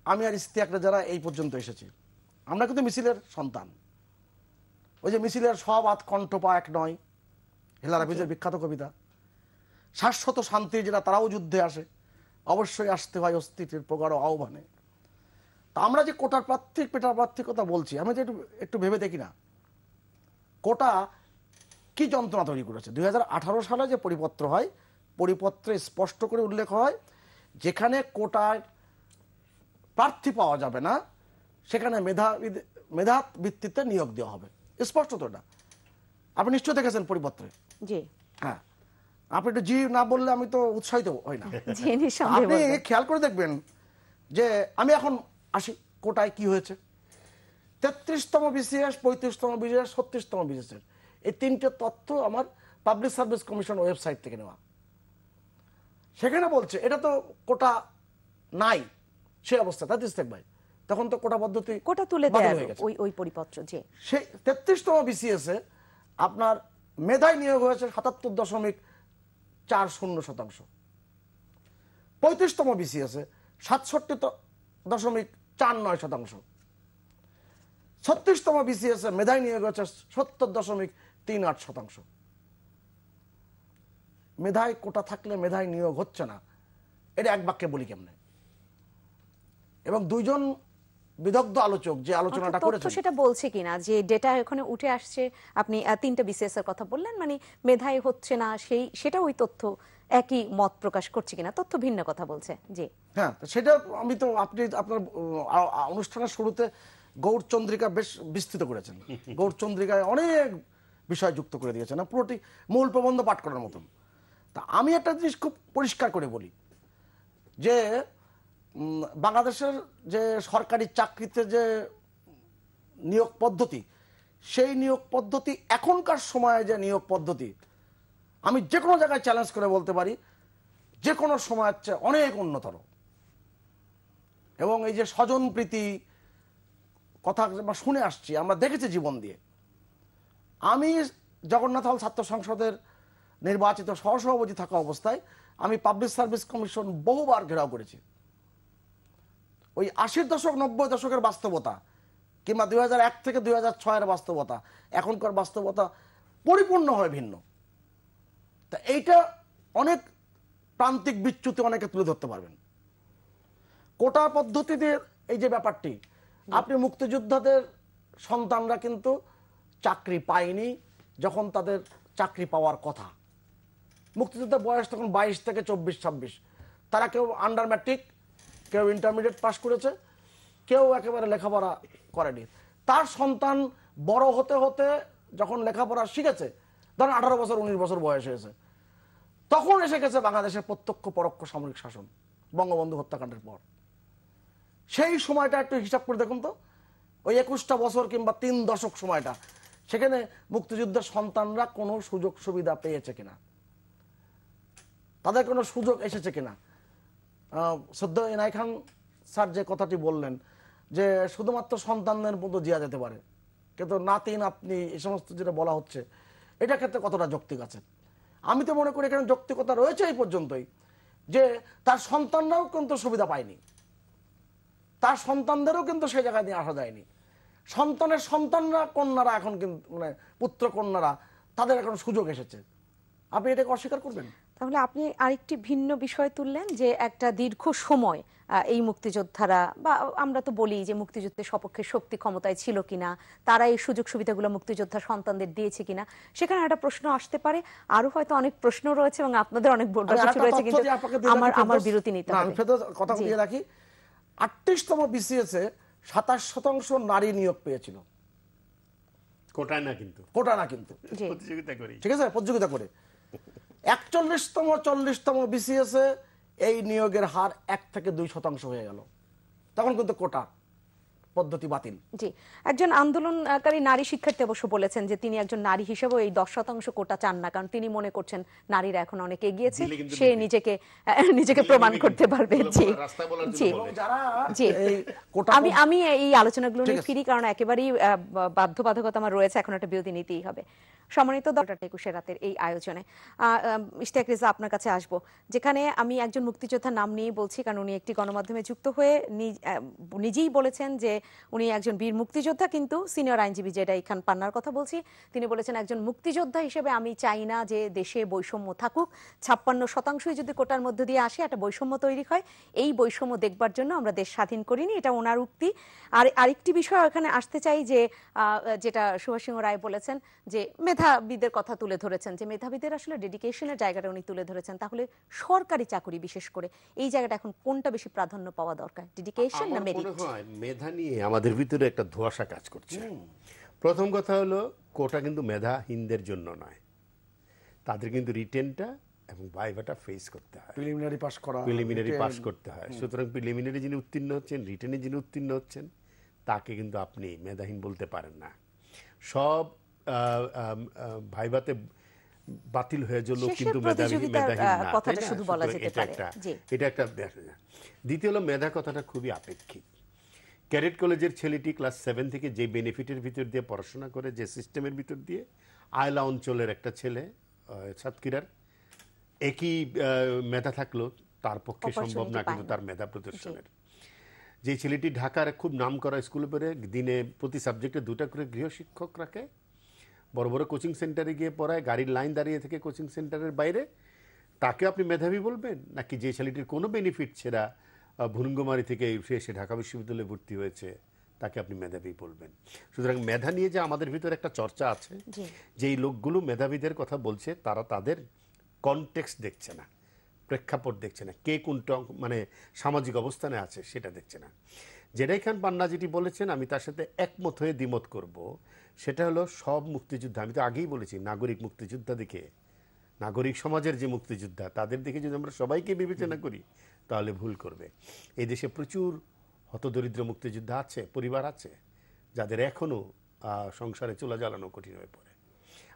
আমি আর ইশতিয়াকরা যারা এই পর্যন্ত এসেছি, আমরা কিন্তু মিছিলের সন্তান। ওই যে মিছিলের সব আধ কণ্ঠ পা এক নয়, হেলাল হাফিজের বিখ্যাত কবিতা। শাশ্বত শান্তি যেটা, তারাও যুদ্ধে আসে, অবশ্যই আসতে হয় অস্তিত্বের প্রগাঢ় আহ্বানে। তা আমরা যে কোটার প্রার্থী পেটার প্রার্থীর কথা বলছি, আমি যে একটু ভেবে দেখি না কোটা কি যন্ত্রণা তৈরি করেছে। 2018 সালে যে পরিপত্র হয়, পরিপত্রে স্পষ্ট করে উল্লেখ হয় যেখানে কোটার প্রার্থী পাওয়া যাবে না সেখানে মেধা ভিত্তিতে নিয়োগ দেওয়া হবে, স্পষ্ট তো এটা। আপনি নিশ্চয় দেখেছেন পরিপত্রে? জি হ্যাঁ, আপনি একটু জি না বললে আমি তো উৎসাহিত হই না। আপনি খেয়াল করে দেখবেন যে আমি এখন আসি কোটায় কি হয়েছে। 33তম বিসিএস, 35তম বিসিএস, 36তম বিসিএস, এই 3টে তথ্য আমার পাবলিক সার্ভিস কমিশন ওয়েবসাইট থেকে নেওয়া। সেখানে বলছে এটা তো কোটা নাই সেই অবস্থা, তাই ইশতিয়াক ভাই? তখন তো কোটা পদ্ধতি কোটা তুলে দেয় ওই পরিপত্র। যে সেই 33তম বিসিএস এ আপনার মেধায় নিয়োগ হয়েছে 77.40%, 35তম বিসিএস এ 67.49%, 36তম বিসিএস এ মেধায় নিয়োগ হয়েছে 70.38%। মেধায় কোটা থাকলে মেধায় নিয়োগ হচ্ছে না, এটা এক বাক্যে বলি কেমনে? এবং 2 জন বিদগ্ধ আলোচক যে আলোচনাটা করেছেন সেটা বলছে কিনা যে ডেটা এখানে উঠে আসছে, আপনি 3টা বিসিএস এর কথা বললেন, মানে মেধায় হচ্ছে না, সেটা ওই তথ্য একই মত প্রকাশ করছে কিনা? তথ্য ভিন্ন কথা বলছে। জি হ্যাঁ, সেটা আমি তো, আপনি আপনার অনুষ্ঠানের শুরুতে গৌরচন্দ্রিকা বেশ বিস্তৃত করেছেন। গৌরচন্দ্রিকায় অনেক বিষয় যুক্ত করে দিয়েছেন, পুরোটি মূল প্রবন্ধ পাঠ করার মতন। তা আমি একটা জিনিস খুব পরিষ্কার করে বলি যে বাংলাদেশের যে সরকারি চাকরিতে যে নিয়োগ পদ্ধতি, সেই নিয়োগ পদ্ধতি এখনকার সময়ে যে নিয়োগ পদ্ধতি, আমি যে কোনো জায়গায় চ্যালেঞ্জ করে বলতে পারি যে কোনো সময়ের চেয়ে অনেক উন্নতর। এবং এই যে স্বজনপ্রীতি কথা আমরা শুনে আসছি, আমরা দেখেছি জীবন দিয়ে। আমি জগন্নাথ হল ছাত্র সংসদের নির্বাচিত সহসভাপতি থাকা অবস্থায় আমি পাবলিক সার্ভিস কমিশন বহুবার ঘেরাও করেছি। ওই 80-র দশক 90 দশকের বাস্তবতা কিংবা 2001 থেকে 2006-এর বাস্তবতা, এখনকার বাস্তবতা পরিপূর্ণভাবে ভিন্ন। তা এইটা অনেক প্রান্তিক বিচ্যুতি অনেকে তুলে ধরতে পারবেন। কোটা পদ্ধতিতে এই যে ব্যাপারটি, আপনি মুক্তিযোদ্ধাদের সন্তানরা কিন্তু চাকরি পায়নি যখন তাদের চাকরি পাওয়ার কথা। মুক্তিযোদ্ধার বয়স তখন 22 থেকে 24-26। তারা কেউ আন্ডার ম্যাট্রিক, কেউ ইন্টারমিডিয়েট পাস করেছে, কেউ একেবারে লেখাপড়া করেনি। তার সন্তান বড় হতে হতে যখন লেখাপড়া শিখেছে, ধরেন 18 বছর 19 বছর বয়স হয়েছে, তখন এসে গেছে বাংলাদেশের প্রত্যক্ষ পরোক্ষ সামরিক শাসন বঙ্গবন্ধু হত্যাকাণ্ডের পর। সেই সময়টা একটু হিসাব করে দেখুন তো, ওই 21টা বছর কিংবা 3 দশক সময়টা, সেখানে মুক্তিযুদ্ধের সন্তানরা কোনো সুযোগ সুবিধা পেয়েছে কিনা, তাদের কোনো সুযোগ এসেছে কিনা। শ্রদ্ধেয় এনায়েত খান স্যার যে কথাটি বললেন যে শুধুমাত্র সন্তানদের মতো জিয়া যেতে পারে, কিন্তু নাতি নাতনি এই সমস্ত যেটা বলা হচ্ছে, এটা ক্ষেত্রে কতটা যৌক্তিক আছে? আমি তো মনে করি এখানে যৌক্তিকতা রয়েছে এই পর্যন্তই যে তার সন্তানরাও কিন্তু সুবিধা পায়নি, তার সন্তানদেরও কিন্তু সেই জায়গায় নিয়ে আসা যায়নি। সন্তানের সন্তানরা, কন্যারা এখন কিন্তু মানে পুত্র কন্যারা, তাদের এখন সুযোগ এসেছে। আপনি এটাকে অস্বীকার করবেন? তাহলে আপনি আরেকটি ভিন্ন বিষয় তুললেন যে একটা দীর্ঘ সময় এই মুক্তিযোদ্ধারা, বা আমরা তো বলি যে মুক্তিযুদ্ধের সপক্ষে শক্তি ক্ষমতায় ছিল কিনা, তারা এই সুযোগ সুবিধাগুলো মুক্তিযোদ্ধা সন্তানদের দিয়েছে কিনা, সেখানে একটা প্রশ্ন আসতে পারে। আরো হয়তো অনেক প্রশ্ন রয়েছে এবং আপনাদের অনেক বলবার কিছু রয়েছে, কিন্তু আমার বিরতি নিতে হবে। কথা দিয়ে রাখি, 38তম বিসিএসে 27% নারী নিয়োগ পেয়েছিল। কোটায় না কিন্তু, কোটা না কিন্তু, প্রতিযোগিতা করি, ঠিক আছে, প্রতিযোগিতা করে। 41তম 40তম বিসিএসে এই নিয়োগের হার 1 থেকে 2% হয়ে গেল। তখন কিন্তু কোটা পদ্ধতি বাতিল। জি, একজন আন্দোলনকারী নারী শিক্ষার্থী অবশ্য বলেছেন যে তিনি একজন নারী হিসেবে এই 10% কোটা চান না, কারণ তিনি মনে করছেন নারীরা এখন অনেক এগিয়েছে, সে নিজেকে প্রমাণ করতে পারবে। জি জি জি, আমি এই আলোচনাগুলো নিয়ে ফিরি, কারণ একেবারেই বাধ্যবাধকতা আমার রয়েছে, এখন একটা বিরতি নিতেই হবে। সম্মানিত 21 রাতের এই আয়োজনে ইশতিয়াক রেজা, আপনার কাছে আসবো, যেখানে আমি একজন মুক্তিযোদ্ধার নাম নিয়ে বলছি, কারণ উনি একটি গণমাধ্যমে যুক্ত হয়ে নিজেই বলেছেন যে উনি একজন বীর মুক্তিযোদ্ধা, কিন্তু সিনিয়র আইনজীবী যেটা খান পান্নার কথা বলছি, তিনি বলেছেন একজন মুক্তিযোদ্ধা হিসেবে আমি চাই না যে দেশে বৈষম্য থাকুক, 56% যদি কোটার মধ্য দিয়ে আসে একটা বৈষম্য তৈরি হয়, এই বৈষম্য দেখবার জন্য আমরা দেশ স্বাধীন করিনি, এটা ওনার উক্তি। আর আরেকটি বিষয় এখানে আসতে চাই যে যেটা সুভাষ সিংহ রায় বলেছেন যে মেধাবীদের কথা তুলে ধরেছেন, যে মেধাবীদের আসলে ডেডিকেশনের জায়গাটা উনি তুলে ধরেছেন। তাহলে সরকারি চাকরি বিশেষ করে এই জায়গাটা এখন কোনটা বেশি প্রাধান্য পাওয়া দরকার, ডেডিকেশন না মেরিট? মেধা নিয়ে আমাদের ভিতরে একটা ধোঁয়াশা কাজ করছে। প্রথম কথা হলো, কোটা কিন্তু মেধাহীনদের জন্য নয়, তাদের কিন্তু রিটেনটা এবং ভাইভাটা ফেস করতে হয়, প্রিলিমিনারি পাস করতে হয়। সুতরাং প্রিলিমিনারি যিনি উত্তীর্ণ হচ্ছেন, রিটেনে যিনি উত্তীর্ণ হচ্ছেন, তাকে কিন্তু আপনি মেধাহীন বলতে পারেন না। সব ভাইভাতে বাতিল হয়ে গেল কিন্তু মেধাহীন না, এটা একটা। দ্বিতীয় হলো, মেধা কথাটা খুবই আপেক্ষিক। ক্যাডেট কলেজের ছেলেটি ক্লাস 7 থেকে যে বেনিফিটের ভিতর দিয়ে পড়াশোনা করে, যে সিস্টেমের ভিতর দিয়ে, আয়লা অঞ্চলের একটা ছেলে সাতক্ষীরার একই মেধা থাকলো তার পক্ষে সম্ভব না কিন্তু তার মেধা প্রদর্শনের। যে ছেলেটি ঢাকার খুব নাম করা স্কুলে পড়ে, দিনে প্রতি সাবজেক্টে 2টা করে গৃহশিক্ষক রাখে, বড় বড় কোচিং সেন্টারে গিয়ে পড়ায়, গাড়ির লাইন দাঁড়িয়ে থেকে কোচিং সেন্টারের বাইরে, তাকে আপনি মেধাবী বলবেন? নাকি যে ছেলেটির কোনো বেনিফিট ছেড়া ভুরুঙ্গমারি থেকে এসে ঢাকা বিশ্ববিদ্যালয়ে ভর্তি হয়েছে, তাকে আপনি মেধাবী বলবেন? সুতরাং মেধা নিয়ে যে আমাদের ভিতরে একটা চর্চা আছে, যে এই লোকগুলো মেধাবীদের কথা বলছে, তারা তাদের কনটেক্সট দেখছে না, প্রেক্ষাপট দেখছে না, কে কোনটা মানে সামাজিক অবস্থানে আছে সেটা দেখছে না। জেডাই খান পান্না যেটি বলেছেন, আমি তার সাথে একমত হয়ে দ্বিমত করব। সেটা হলো, সব মুক্তিযোদ্ধা, আমি তো আগেই বলেছি, নাগরিক মুক্তিযোদ্ধা দেখে, নাগরিক সমাজের যে মুক্তিযোদ্ধা, তাদের দেখে যদি আমরা সবাইকে বিবেচনা করি, তাহলে ভুল করবে। এই দেশে প্রচুর হতদরিদ্র মুক্তিযোদ্ধা আছে, পরিবার আছে, যাদের এখনও সংসারে চুলা জ্বালানো কঠিন হয়ে পড়ে।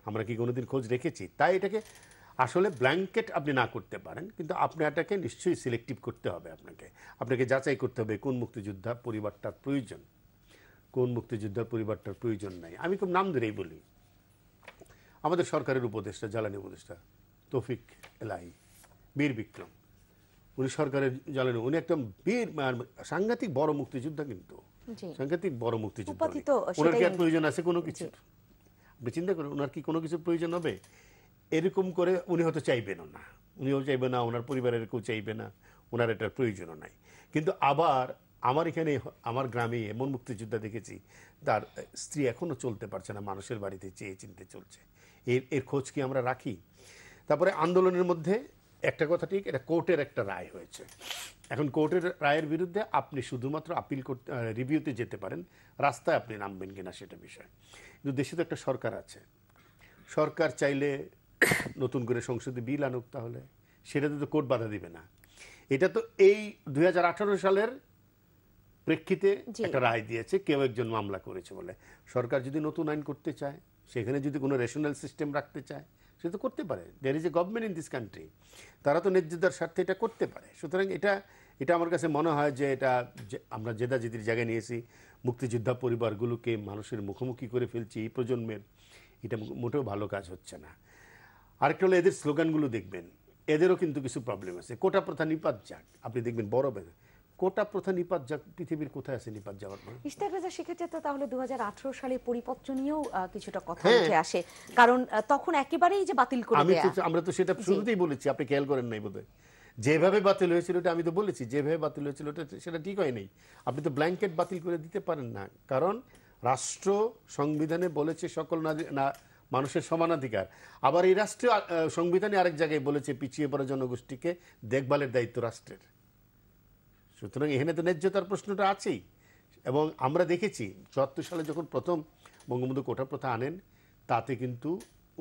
আমরা কি কোনোদিন খোঁজ রেখেছি? তাই এটাকে আসলে ব্ল্যাঙ্কেট আপনি না করতে পারেন, কিন্তু আপনি এটাকে নিশ্চয়ই সিলেক্টিভ করতে হবে। আপনাকে যাচাই করতে হবে কোন মুক্তিযোদ্ধা পরিবারটার প্রয়োজন, কোন মুক্তিযোদ্ধার পরিবারটার প্রয়োজন নাই। আমি খুব নাম ধরেই বলি, আমাদের সরকারের উপদেষ্টা, জ্বালানি উপদেষ্টা তৌফিক এলাহি, বীর বিক্রম, উনি সরকারের জ্বালানি, উনি একটা বীর সাংঘাতিক বড় মুক্তিযোদ্ধা, কিন্তু সাংঘাতিক বড় মুক্তিযোদ্ধা। ওনার কি আর প্রয়োজন আছে কোনো কিছু? আপনি চিন্তা করেন, ওনার কি কোনো কিছুর প্রয়োজন হবে? এরকম করে উনি হয়তো চাইবেনও না, উনিও চাইবে না, ওনার পরিবারের কেউ চাইবে না, ওনার এটার প্রয়োজনও নাই। কিন্তু আবার আমার এখানে, আমার গ্রামে এমন মুক্তিযোদ্ধা দেখেছি, তার স্ত্রী এখনও চলতে পারছে না, মানুষের বাড়িতে চেয়ে চিনতে চলছে। এর খোঁজ কি আমরা রাখি? তারপরে আন্দোলনের মধ্যে একটা কথা ঠিক, এটা কোর্টের একটা রায় হয়েছে। এখন কোর্টের রায়ের বিরুদ্ধে আপনি শুধুমাত্র আপিল করতে, রিভিউতে যেতে পারেন, রাস্তায় আপনি নামবেন কিনা সেটা বিষয়। কিন্তু দেশে তো একটা সরকার আছে, সরকার চাইলে নতুন করে সংসদে বিল আনুক, তাহলে সেটাতে তো কোর্ট বাধা দিবে না। এটা তো এই 2018 সালের প্রেক্ষিতে একটা রায় দিয়েছে, কেউ একজন মামলা করেছে বলে। সরকার যদি নতুন আইন করতে চায়, সেখানে যদি কোনো রেশনাল সিস্টেম রাখতে চায়, সে তো করতে পারে। There is a government in this country, তারা তো ন্যায্যতার স্বার্থে এটা করতে পারে। সুতরাং এটা আমার কাছে মনে হয় যে এটা আমরা জেদাজেদির জায়গায় নিয়েছি, মুক্তিযোদ্ধা পরিবারগুলোকে মানুষের মুখোমুখি করে ফেলছি এই প্রজন্মের, এটা মোটেও ভালো কাজ হচ্ছে না। আরেকটা হলো এদের স্লোগানগুলো দেখবেন, এদেরও কিন্তু কিছু প্রবলেম আছে। কোটা প্রথা নিপাত যাক, আপনি দেখবেন বড় কোটা প্রথা নিপাত যাক, পৃথিবীর কোথায় আছে নিপাত যাওয়ার? ইশতিয়াক রেজা, সেক্ষেত্রে তো তাহলে 2018 সালে পরিপত্র নিয়েও কিছুটা কথা উঠে আসে, কারণ তখন একেবারেই যে বাতিল করে দেয়া। আমরা তো সেটা শুরুতেই বলেছি, আপনি খেয়াল করেন নাই বোধহয়। যেভাবে বাতিল হয়েছিল ওটা আমি তো বলেছি, যেভাবে বাতিল হয়েছিল ওটা সেটা ঠিক হয় নাই। আপনি তো ব্ল্যাঙ্কেট বাতিল করে দিতে পারেন না, কারণ রাষ্ট্র সংবিধানে বলেছে সকল মানুষের সমানাধিকার। আবার এই রাষ্ট্রীয় সংবিধানে আরেক জায়গায় বলেছে পিছিয়ে পড়া জনগোষ্ঠীকে দেখভালের দায়িত্ব রাষ্ট্রের। সুতরাং এখানে তো ন্যায্যতার প্রশ্নটা আছেই। এবং আমরা দেখেছি 74 সালে যখন প্রথম বঙ্গবন্ধু কোটা প্রথা আনেন, তাতে কিন্তু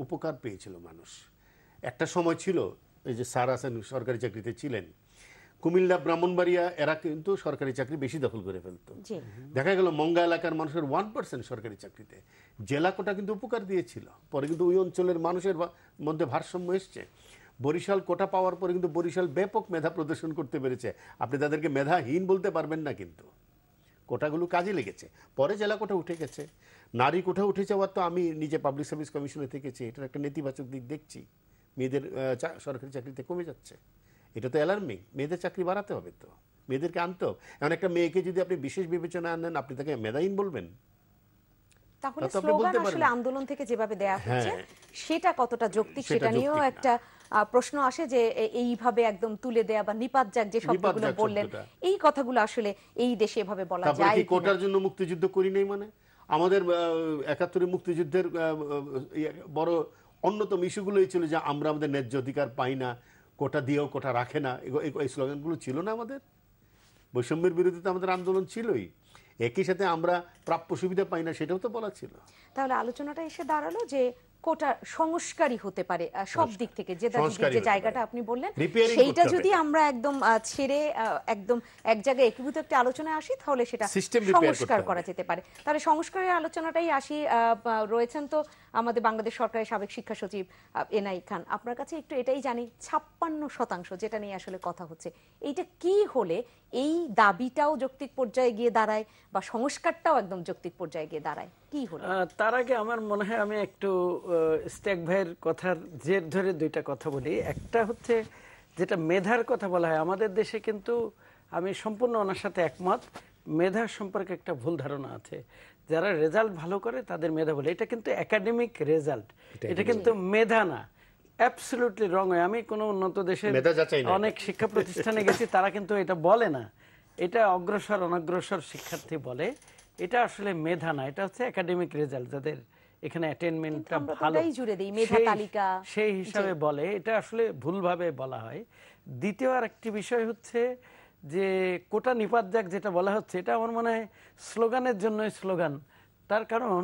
উপকার পেয়েছিল মানুষ। একটা সময় ছিল, এই যে স্যার হাসান সরকারি চাকরিতে ছিলেন, কুমিল্লা, ব্রাহ্মণবাড়িয়া, এরা কিন্তু সরকারি চাকরি বেশি দখল করে ফেলতো। দেখা গেল মঙ্গা এলাকার মানুষের 1% সরকারি চাকরিতে। জেলা কোটা কিন্তু উপকার দিয়েছিল, পরে কিন্তু ওই অঞ্চলের মানুষের মধ্যে ভারসাম্য এসছে। বরিশাল কোটা পাওয়ার পরে কিন্তু বরিশাল ব্যাপক মেধা প্রদর্শন করতে পেরেছে। আপনি তাদেরকে মেধাহীন বলতে পারবেন না, কিন্তু কোটাগুলো কাজে লেগেছে। পরে জেলা কোটা উঠে গেছে, নারী কোটা উঠে যাওয়ার তো আমি নিজে পাবলিক সার্ভিস কমিশনে থেকেছি, এটার একটা নেতিবাচক দিক দেখছি। মেয়েদের সরকারি চাকরিতে কমে যাচ্ছে, এটা তো অ্যালার্মিং। মেয়েদের চাকরি বাড়াতে হবে, তো মেয়েদেরকে আনতে হবে। এমন একটা মেয়েকে যদি আপনি বিশেষ বিবেচনা আনেন, আপনি তাকে মেধাহীন বলবেন? তাহলে স্লোগান আসলে আন্দোলন থেকে যেভাবে দেয়া হচ্ছে সেটা কতটা যৌক্তিক, সেটা নিয়েও একটা প্রশ্ন আসে, যে এইভাবে একদম তুলে দেয়া বা নিপাত যাক যে শব্দগুলো বললেন, এই কথাগুলো আসলে এই দেশে এভাবে বলা যায় কি? কোটার জন্য মুক্তিযুদ্ধ করি নাই মানে আমাদের 71 মুক্তিযুদ্ধের বড় অন্যতম ইস্যুগুলোই ছিল যে আমরা আমাদের ন্যায্য অধিকার পাই না, কোটা দিয়েও কোটা রাখে না, এই স্লোগানগুলো ছিল না আমাদের? বৈষম্যের বিরুদ্ধে তো আমাদের আন্দোলন ছিলই, একই সাথে আমরা প্রাপ্য সুবিধা পাই না সেটাও তো বলা ছিল। তাহলে আলোচনাটা এসে দাঁড়ালো যে কোটা সংস্কারই হতে পারে সব দিক থেকে, যে জায়গাটা আপনি বললেন সেইটা যদি আমরা একদম ছেড়ে একদম এক জায়গায় একীভূত একটা আলোচনায় আসি, তাহলে সেটা সংস্কার করা যেতে পারে। তাহলে সংস্কারের আলোচনাটাই আসি। রয়েছেন তো আমাদের বাংলাদেশ সরকারের সাবেক শিক্ষা সচিব এনআই খান, আপনার কাছে একটু এটাই জানি, 56% যেটা নিয়ে আসলে কথা হচ্ছে, এইটা কি হলে এই দাবিটাও যৌক্তিক পর্যায়ে গিয়ে দাঁড়ায় বা সংস্কারটাও একদম যৌক্তিক পর্যায়ে গিয়ে দাঁড়ায়, কি হলো? তার আগে আমার মনে হয় আমি একটু ইশতিয়াক ভাইয়ের কথার জের ধরে দুইটা কথা বলি। একটা হচ্ছে যেটা মেধার কথা বলা হয়, আমাদের দেশে কিন্তু আমি সম্পূর্ণ ওনার সাথে একমত, মেধার সম্পর্কে একটা ভুল ধারণা আছে। যারা রেজাল্ট ভালো করে তাদের মেধা বলে, এটা কিন্তু একাডেমিক রেজাল্ট, এটা কিন্তু মেধা না। অ্যাবসলিউটলি রং হয়। আমি কোনো উন্নত দেশের অনেক শিক্ষা প্রতিষ্ঠানে গেছি, তারা কিন্তু এটা বলে না, এটা অগ্রসর অনগ্রসর শিক্ষার্থী বলে, এটা আসলে মেধা না, এটা হচ্ছে একাডেমিক রেজাল্ট, যাদের এখানে অ্যাটেনমেন্টটা ভালো সেই হিসাবে বলে, এটা আসলে ভুলভাবে বলা হয়। দ্বিতীয় আর একটি বিষয় হচ্ছে যে কোটা নিপাত যাক যেটা বলা হচ্ছে, এটা আমার মনে হয় স্লোগানের জন্যই স্লোগান। তার কারণ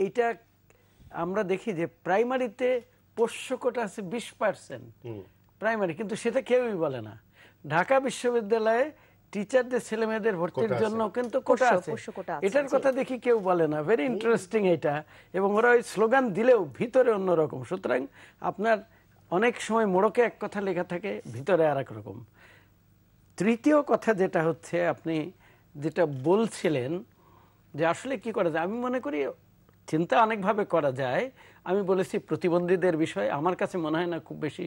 এইটা আমরা দেখি যে প্রাইমারিতে পোষ্য কোটা আছে 20% প্রাইমারি, কিন্তু সেটা কেউই বলে না। ঢাকা বিশ্ববিদ্যালয়ে টিচারদের ছেলে মেয়েদের ভর্তির জন্য কিন্তু কোটা আছে, এটার কথা দেখি কেউ বলে না। ভেরি ইন্টারেস্টিং এটা। এবং ওরা ওই স্লোগান দিলেও ভিতরে অন্যরকম। সুতরাং আপনার অনেক সময় মোড়কে এক কথা লেখা থাকে, ভিতরে আর এক রকম। তৃতীয় কথা যেটা হচ্ছে, আপনি যেটা বলছিলেন যে আসলে কি করা যায়, আমি মনে করি চিন্তা অনেকভাবে করা যায়। আমি বলেছি প্রতিবন্ধীদের বিষয়ে আমার কাছে মনে হয় না খুব বেশি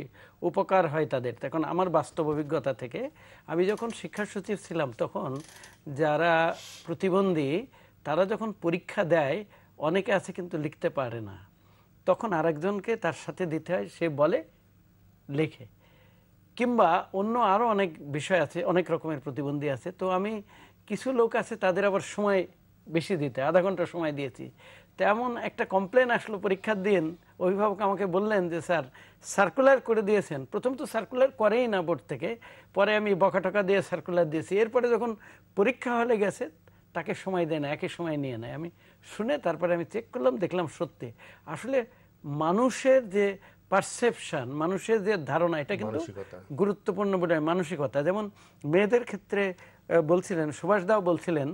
উপকার হয় তাদের। তখন আমার বাস্তব অভিজ্ঞতা থেকে, আমি যখন শিক্ষা সচিব ছিলাম তখন যারা প্রতিবন্ধী তারা যখন পরীক্ষা দেয়, অনেকে আছে কিন্তু লিখতে পারে না, তখন আরেকজনকে তার সাথে দিতে হয়, সে বলে লেখে। কিংবা অন্য আরও অনেক বিষয় আছে, অনেক রকমের প্রতিবন্ধী আছে। তো আমি কিছু লোক আছে তাদের আবার সময় বেশি দিতে, আধা ঘন্টা সময় দিয়েছি। তেমন একটা কমপ্লেন আসলো পরীক্ষার দিন, অভিভাবক আমাকে বললেন যে স্যার সার্কুলার করে দিয়েছেন। প্রথম তো সার্কুলার করেই না বোর্ড থেকে, পরে আমি বকাটকা দিয়ে সার্কুলার দিয়েছি। এরপরে যখন পরীক্ষা হলে গেছে তাকে সময় দেয় না, একই সময় নিয়ে নেয়। আমি শুনে তারপরে আমি চেক করলাম, দেখলাম সত্যি আসলে মানুষের যে পারসেপশন, মানুষের যে ধারণা, এটা কিন্তু গুরুত্বপূর্ণ বলে। মানসিকতা যেমন মেয়েদের ক্ষেত্রে বলছিলেন, সুভাষ দাও বলছিলেন,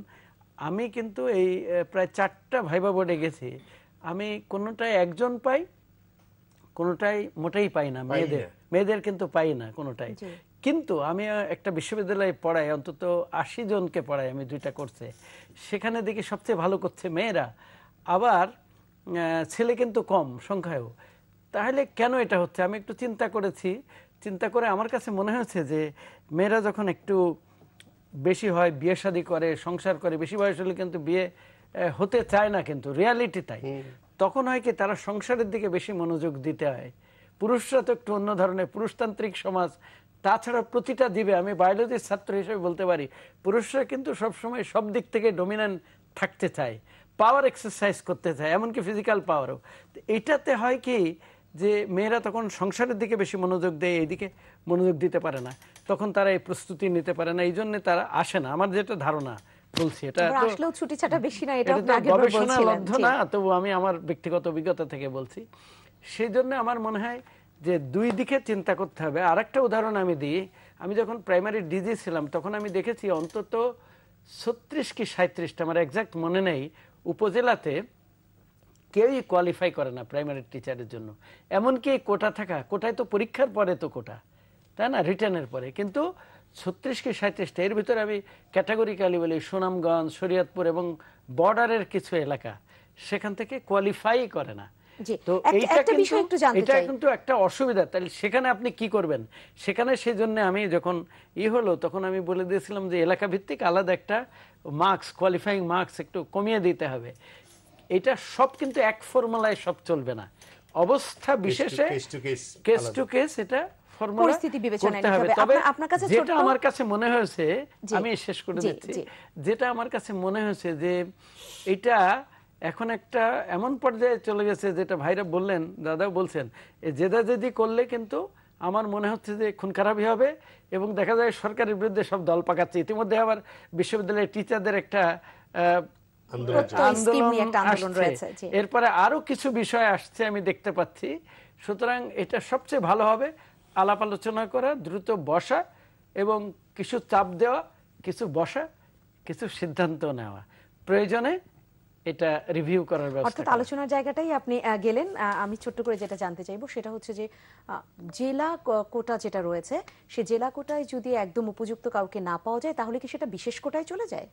আমি কিন্তু এই প্রায় 4টা ভাইবা বোর্ডে গেছি, আমি কোনোটাই একজন পাই, কোনোটাই মোটেই পাই না। মেয়েদের কিন্তু পাই না কোনোটাই। কিন্তু আমি একটা বিশ্ববিদ্যালয়ে পড়াই, অন্তত 80 জনকে পড়াই আমি, 2টা কোর্সে। সেখানে দেখি সবচেয়ে ভালো করছে মেয়েরা, আবার ছেলে কিন্তু কম সংখ্যায়ও। তাহলে কেন এটা হচ্ছে? আমি একটু চিন্তা করেছি, চিন্তা করে আমার কাছে মনে হয়েছে যে মেয়েরা যখন একটু বেশি হয়, বিয়ে শাদী করে, সংসার করে, বেশি বয়স হলে কিন্তু বিয়ে হতে চায় না, কিন্তু রিয়ালিটি তাই। তখন হয় কি, তারা সংসারের দিকে বেশি মনোযোগ দিতে হয়। পুরুষরা তো একটু অন্য ধরনের, পুরুষতান্ত্রিক সমাজ। তাছাড়া প্রতিটা দিবে, আমি বায়োলজির ছাত্র হিসেবে বলতে পারি, পুরুষরা কিন্তু সবসময় সব দিক থেকে ডমিন্যান্ট থাকতে চায়, পাওয়ার এক্সারসাইজ করতে চায়, এমনকি ফিজিক্যাল পাওয়ারও। এটাতে হয় কি যে মেয়েরা তখন সংসারের দিকে বেশি মনোযোগ দেয়, এইদিকে মনোযোগ দিতে পারে না, তখন তারা এই প্রস্তুতি নিতে পারে না, এই জন্য তারা আসে না। আমার যেটা ধারণা বলছি, এটা গবেষণালব্ধ না, তবু আমি আমার ব্যক্তিগত অভিজ্ঞতা থেকে বলছি। সেই জন্য আমার মনে হয় যে 2 দিকে চিন্তা করতে হবে। আর একটা উদাহরণ আমি দিই, আমি যখন প্রাইমারি ডিজি ছিলাম তখন আমি দেখেছি অন্তত 36 কি 37টা, আমার এক্সাক্ট মনে নেই, উপজেলাতে কেউই কোয়ালিফাই করে না প্রাইমারি টিচারের জন্য। এমনকি কোটা থাকা, কোটায় তো পরীক্ষার পরে তো কোটা, তাই না, রিটার্নের পরে, কিন্তু 36 কি 37টা। এর ভিতরে আমি ক্যাটাগরিক্যালি বলি সুনামগঞ্জ, শরীয়তপুর এবং বর্ডারের কিছু এলাকা, সেখান থেকে কোয়ালিফাই করে না। তো এটা কিন্তু একটা অসুবিধা। তাহলে সেখানে আপনি কি করবেন? সেখানে সেই জন্য আমি যখন হলো তখন আমি বলে দিয়েছিলাম যে এলাকা ভিত্তিক আলাদা একটা মার্কস, কোয়ালিফাইং মার্কস একটু কমিয়ে দিতে হবে। এটা সব কিন্তু এক ফর্মুলায় সব চলবে না, অবস্থা বিশেষে কেস টু কেস এটা পরিস্থিতি বিবেচনায় নিতে হবে। তবে যেটা আমার কাছে মনে হয়েছে, আমি শেষ করে দিচ্ছি, যেটা আমার কাছে মনে হয়েছে যে এটা এখন একটা এমন পর্যায়ে চলে গেছে, যেটা ভাইরা বললেন, দাদাও বলছেন, জেদাজেদি করলে কিন্তু আমার মনে হচ্ছে যে খুন খারাপই হবে এবং দেখা যায় সরকারের বিরুদ্ধে সব দল পাকাচ্ছে। ইতিমধ্যে আবার বিশ্ববিদ্যালয়ের টিচারদের একটা আন্দোলন আসছে, এরপরে আরো কিছু বিষয় আসছে আমি দেখতে পাচ্ছি। সুতরাং এটা সবচেয়ে ভালো হবে আলাপ আলোচনা করা, দ্রুত বসা এবং কিছু চাপ দেওয়া, কিছু বসা, কিছু সিদ্ধান্ত নেওয়া, প্রয়োজনে এটা রিভিউ করার ব্যবস্থা। অর্থাৎ আলোচনার জায়গাটাই আপনি গেলেন। আমি ছোট্ট করে যেটা জানতে চাইবো সেটা হচ্ছে যে জেলা কোটা যেটা রয়েছে, সে জেলা কোটায় যদি একদম উপযুক্ত কাউকে না পাওয়া যায়, তাহলে কি সেটা বিশেষ কোটায় চলে যায়?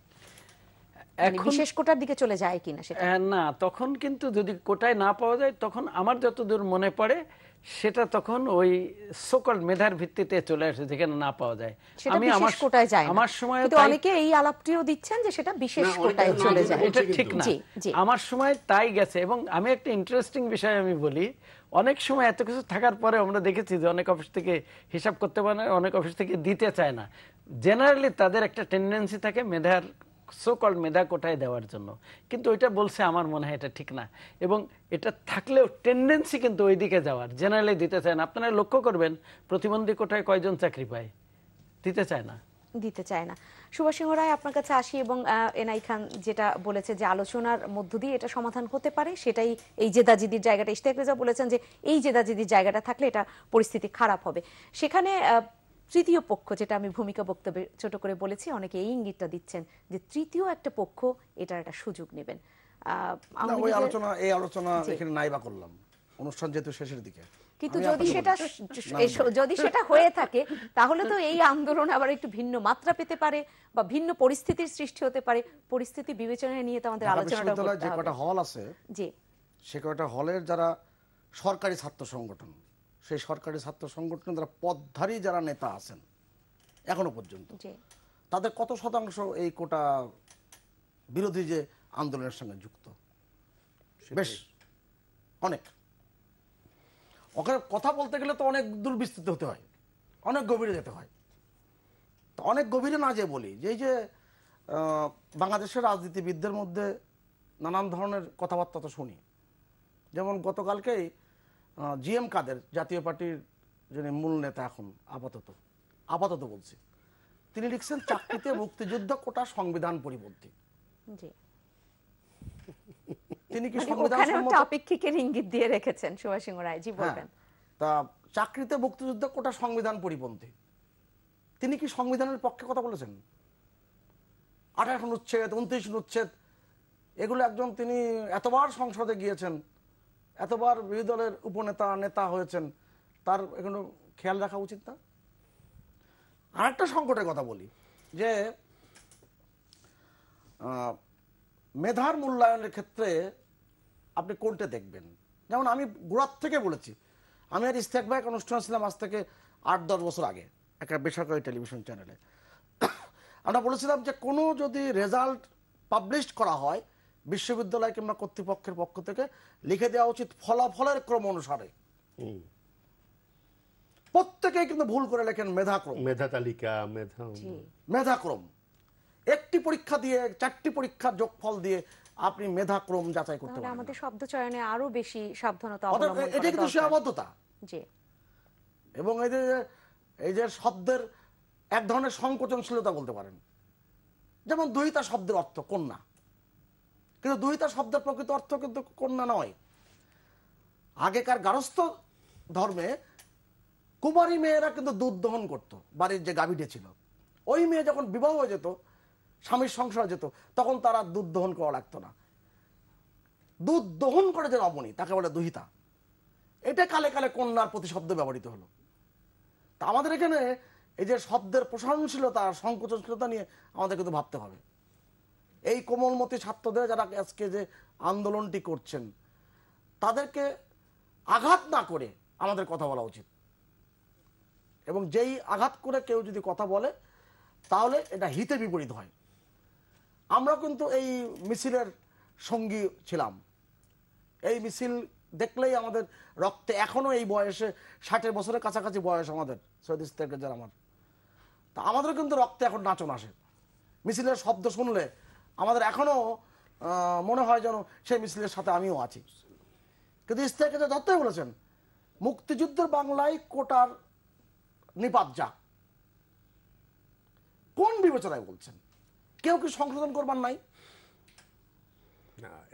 বিশেষ কোটার দিকে চলে যায় কিনা সেটা না, তখন কিন্তু যদি কোটায় না পাওয়া যায়, তখন আমার যতদূর মনে পড়ে সেটা তখন ওই সোকল্ড মেধার ভিত্তিতে চলে আসে, যেখানে না পাওয়া যায়। আমি আমার সময় অনেকে এই আলাপটিও দিচ্ছেন যে সেটা বিশেষ কোটায় চলে যায়, এটা ঠিক না। আমার সময় তাই গেছে। এবং আমি একটা ইন্টারেস্টিং বিষয় আমি বলি, অনেক সময় এত কিছু থাকার পরে আমরা দেখেছি যে অনেক অফিস থেকে হিসাব করতে পারে না, অনেক অফিস থেকে দিতে চায় না। জেনারেলি তাদের একটা টেন্ডেন্সি থাকে মেধার, সো-কল্ড মেধা কোটায় দেওয়ার জন্য, কিন্তু ওইটা বলছে আমার মনে হয় এটা ঠিক না। এবং এটা থাকলেও টেন্ডেন্সি কিন্তু ওই দিকে যাওয়ার, জেনারেলি দিতে চায় না। আপনারা লক্ষ্য করবেন প্রতিবন্ধী কোটায় কয়জন চাকরি পায়, দিতে চায় না, দিতে চায় না। সুভাষ সিংহ রায়, আপনার কাছে আসি এবং এনআই খান যেটা বলেছে যে আলোচনার মধ্য দিয়ে এটা সমাধান হতে পারে, সেটাই এই জেদাজিদির জায়গাটা, ইশতিয়াক রেজা বলেছেন যে এই জেদাজিদির জায়গাটা থাকলে এটা পরিস্থিতি খারাপ হবে। সেখানে তৃতীয় পক্ষ, যেটা আমি ভূমিকা বক্তব্যে ছোট করে বলেছি, অনেকে এই ইঙ্গিতটা দিচ্ছেন যে তৃতীয় একটা পক্ষ এটার একটা সুযোগ নেবেন। এই আলোচনা এখানে নাই বা করলাম, অনুষ্ঠান যেহেতু শেষের দিকে। কিন্তু যদি সেটা হয়ে থাকে তাহলে তো এই আন্দোলন আবার একটু ভিন্ন মাত্রা পেতে পারে বা ভিন্ন পরিস্থিতির সৃষ্টি হতে পারে। পরিস্থিতি বিবেচনায় নিয়ে তো আমাদের আলোচনাটা করতে হবে। যে কটা হল আছে, জি, সে কটা হলের যারা সরকারি ছাত্র সংগঠন, সেই সরকারি ছাত্র সংগঠনের যারা পদধারী যারা নেতা আছেন এখনো পর্যন্ত, তাদের কত শতাংশ এই কোটা বিরোধী যে আন্দোলনের সঙ্গে যুক্ত? বেশ অনেক। ওখানে কথা বলতে গেলে তো অনেক দূর বিস্তৃত হতে হয়, অনেক গভীরে যেতে হয়। তো অনেক গভীরে না যে বলি যে এই যে বাংলাদেশের রাজনীতিবিদদের মধ্যে নানান ধরনের কথাবার্তা তো শুনি। যেমন গতকালকেই জিএম কাদের, জাতীয় পার্টির যিনি মূল নেতা এখন আপাতত বলছি, তিনি লিখছেন চাকরিতে মুক্তিযুদ্ধ কোটা সংবিধান পরিপন্থী। তিনি কি সংবিধান আপেক্ষিকের ইঙ্গিত দিয়ে রেখেছেন সুভাষ সিংহ রায়? জি, বলবেন। তা চাকরিতে মুক্তিযুদ্ধ কোটা সংবিধান পরিপন্থী, তিনি কি সংবিধানের পক্ষে কথা বলেছেন? 28 অনুচ্ছেদ, 29 অনুচ্ছেদ, এগুলো একজন, তিনি এতবার সংসদে গিয়েছেন, এতবার বিরোধী দলের উপনেতা নেতা হয়েছেন, তার এগুলো খেয়াল রাখা উচিত না? আরেকটা সংকটের কথা বলি, যে মেধার মূল্যায়নের ক্ষেত্রে আপনি কোনটা দেখবেন? যেমন আমি গোড়ার থেকে বলেছি, আমি আর ইস্তেক ভাই অনুষ্ঠান ছিলাম আজ থেকে 8-10 বছর আগে একটা বেসরকারি টেলিভিশন চ্যানেলে। আমরা বলেছিলাম যে কোনো যদি রেজাল্ট পাবলিশ করা হয়, বিশ্ববিদ্যালয় কিংবা কর্তৃপক্ষের পক্ষ থেকে লিখে দেওয়া উচিত ফলাফলের ক্রম অনুসারে। প্রত্যেকেই কিন্তু ভুল করে লেখেন মেধাক্রম, মেধা তালিকা, মেধাক্রম। একটি পরীক্ষা দিয়ে 4টি পরীক্ষার যোগফল দিয়ে আপনি মেধাক্রম যাচাই করতে পারেন। আমাদের শব্দ চয়নে আরো বেশি সাবধানতা অবলম্বন করা দরকার। এটা কিন্তু সীমাবদ্ধতা। জি। এবং এই যে শব্দের এক ধরনের সংকোচনশীলতা বলতে পারেন। যেমন দুহিতা শব্দের অর্থ কন্যা, কিন্তু দুহিতা শব্দের প্রকৃত অর্থ কিন্তু কন্যা নয়। আগেকার গারস্থ ধর্মে কুমারী মেয়েরা কিন্তু দুধ দহন করত, বাড়ির যে গাভীটি ছিল। ওই মেয়ে যখন বিবাহ হয়ে যেত, স্বামীর সংসার যেত, তখন তারা দুধ দহন করা লাগতো না। দুধ দহন করে যে রমণী, তাকে বলে দুহিতা। এটা কালে কালে কন্যার প্রতিশব্দ ব্যবহৃত হলো। তা আমাদের এখানে এই যে শব্দের প্রসারণশীলতা, সংকোচনশীলতা নিয়ে আমাদের কিন্তু ভাবতে হবে। এই কোমলমতি ছাত্রদের যারা আজকে যে আন্দোলনটি করছেন, তাদেরকে আঘাত না করে আমাদের কথা বলা উচিত। এবং যেই আঘাত করে কেউ যদি কথা বলে, তাহলে এটা হিতে বিপরীত হয়। আমরা কিন্তু এই মিছিলের সঙ্গী ছিলাম। এই মিছিল দেখলেই আমাদের রক্তে, এখনো এই বয়সে 60 বছরের কাছাকাছি বয়স আমাদের, সৈয়দ ইস্তেকের যারা আমার, তা আমাদের কিন্তু রক্তে এখন নাচন আসে। মিছিলের শব্দ শুনলে আমাদের এখনো মনে হয় যেন সেই মিছিলের সাথে আমিও আছি। কিন্তু ইস্তেকের যতই বলেছেন মুক্তিযুদ্ধের বাংলায় কোটার নিপাত যাক, কোন বিবেচনায় বলছেন? কেউ কি সংশোধন করবার নাই?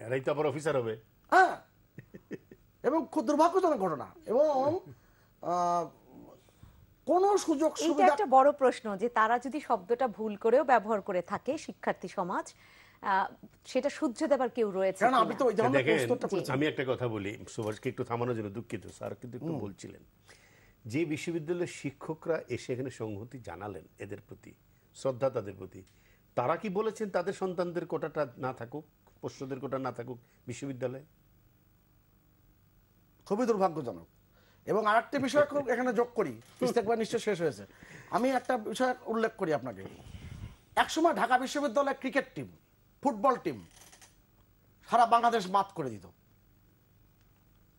এরাই তো আবার অফিসার হবে। হ্যাঁ, এবং খুব দুর্ভাগ্যজনক ঘটনা। এবং কোন সুযোগ সুবিধা, এটা একটা বড় প্রশ্ন যে তারা যদি শব্দটা ভুল করেও ব্যবহার করে থাকে, শিক্ষার্থী সমাজ, সেটা শুদ্ধ দেবার কেউ রয়েছে? আমি একটা কথা বলি, সুভাষকে একটু থামানোর জন্য দুঃখিত, স্যার কিন্তু একটু বলছিলেন যে বিশ্ববিদ্যালয়ের শিক্ষকরা এসে এখানে সংহতি জানালেন, এদের প্রতি শ্রদ্ধা, তাদের প্রতি, তারা কি বলেছেন তাদের সন্তানদের কোটাটা না থাকুক, পোষ্যদের কোটা না থাকুক বিশ্ববিদ্যালয়ে? খুবই দুর্ভাগ্যজনক। এবং আরেকটা বিষয় এখানে যোগ করি, ইস্তেকবার নিশ্চয় শেষ হয়েছে, আমি একটা বিষয় উল্লেখ করি আপনাকে। একসময় ঢাকা বিশ্ববিদ্যালয়ের ক্রিকেট টিম, ফুটবল টিম সারা বাংলাদেশ মাত করে দিত।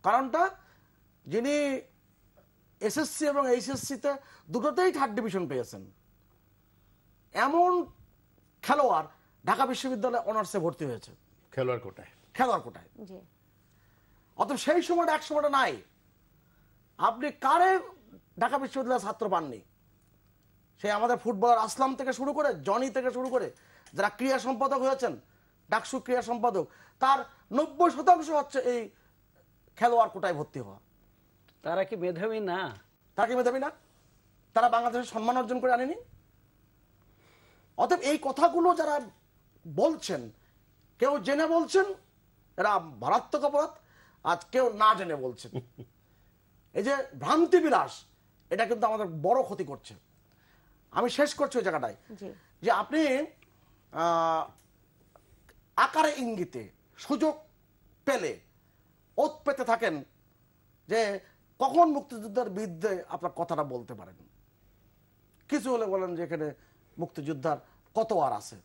কারণটা, যিনি এসএসসি এবং এইচএসসিতে দুটোতেই 3rd ডিভিশন পেয়েছেন, এমন খেলোয়াড় ঢাকা বিশ্ববিদ্যালয়ে অনার্সে ভর্তি হয়েছে খেলোয়াড় কোটায়। অতএব সেই সময়টা এক সময়টা নাই। আপনি কারে ঢাকা বিশ্ববিদ্যালয়ের ছাত্র পাননি? সেই আমাদের ফুটবলার আসলাম থেকে শুরু করে, জনি থেকে শুরু করে যারা ক্রীড়া সম্পাদক হয়েছেন, ডাকসু ক্রীড়া সম্পাদক, তার 90% হচ্ছে এই খেলোয়াড় কোটায় ভর্তি হওয়া। তারা কি মেধাবী না? তারা কি মেধাবী না? তারা বাংলাদেশের সম্মান অর্জন করে আনেনি? অতএব এই কথাগুলো যারা বলছেন, কেউ জেনে বলছেন এরা মারাত্মক অপরাধ, আজ কেউ না জেনে বলছেন। এই যে ভ্রান্তি বিলাস, এটা কিন্তু আমাদের বড় ক্ষতি করছে। আমি শেষ করছি ওই জায়গাটায় যে আপনি আকারে ইঙ্গিতে সুযোগ পেলে ওত পেতে থাকেন যে কখন মুক্তিযোদ্ধার বিরুদ্ধে আপনার কথাটা বলতে পারেন। কিছু হলে বলেন যে এখানে মুক্তিযোদ্ধার কত আর আছে,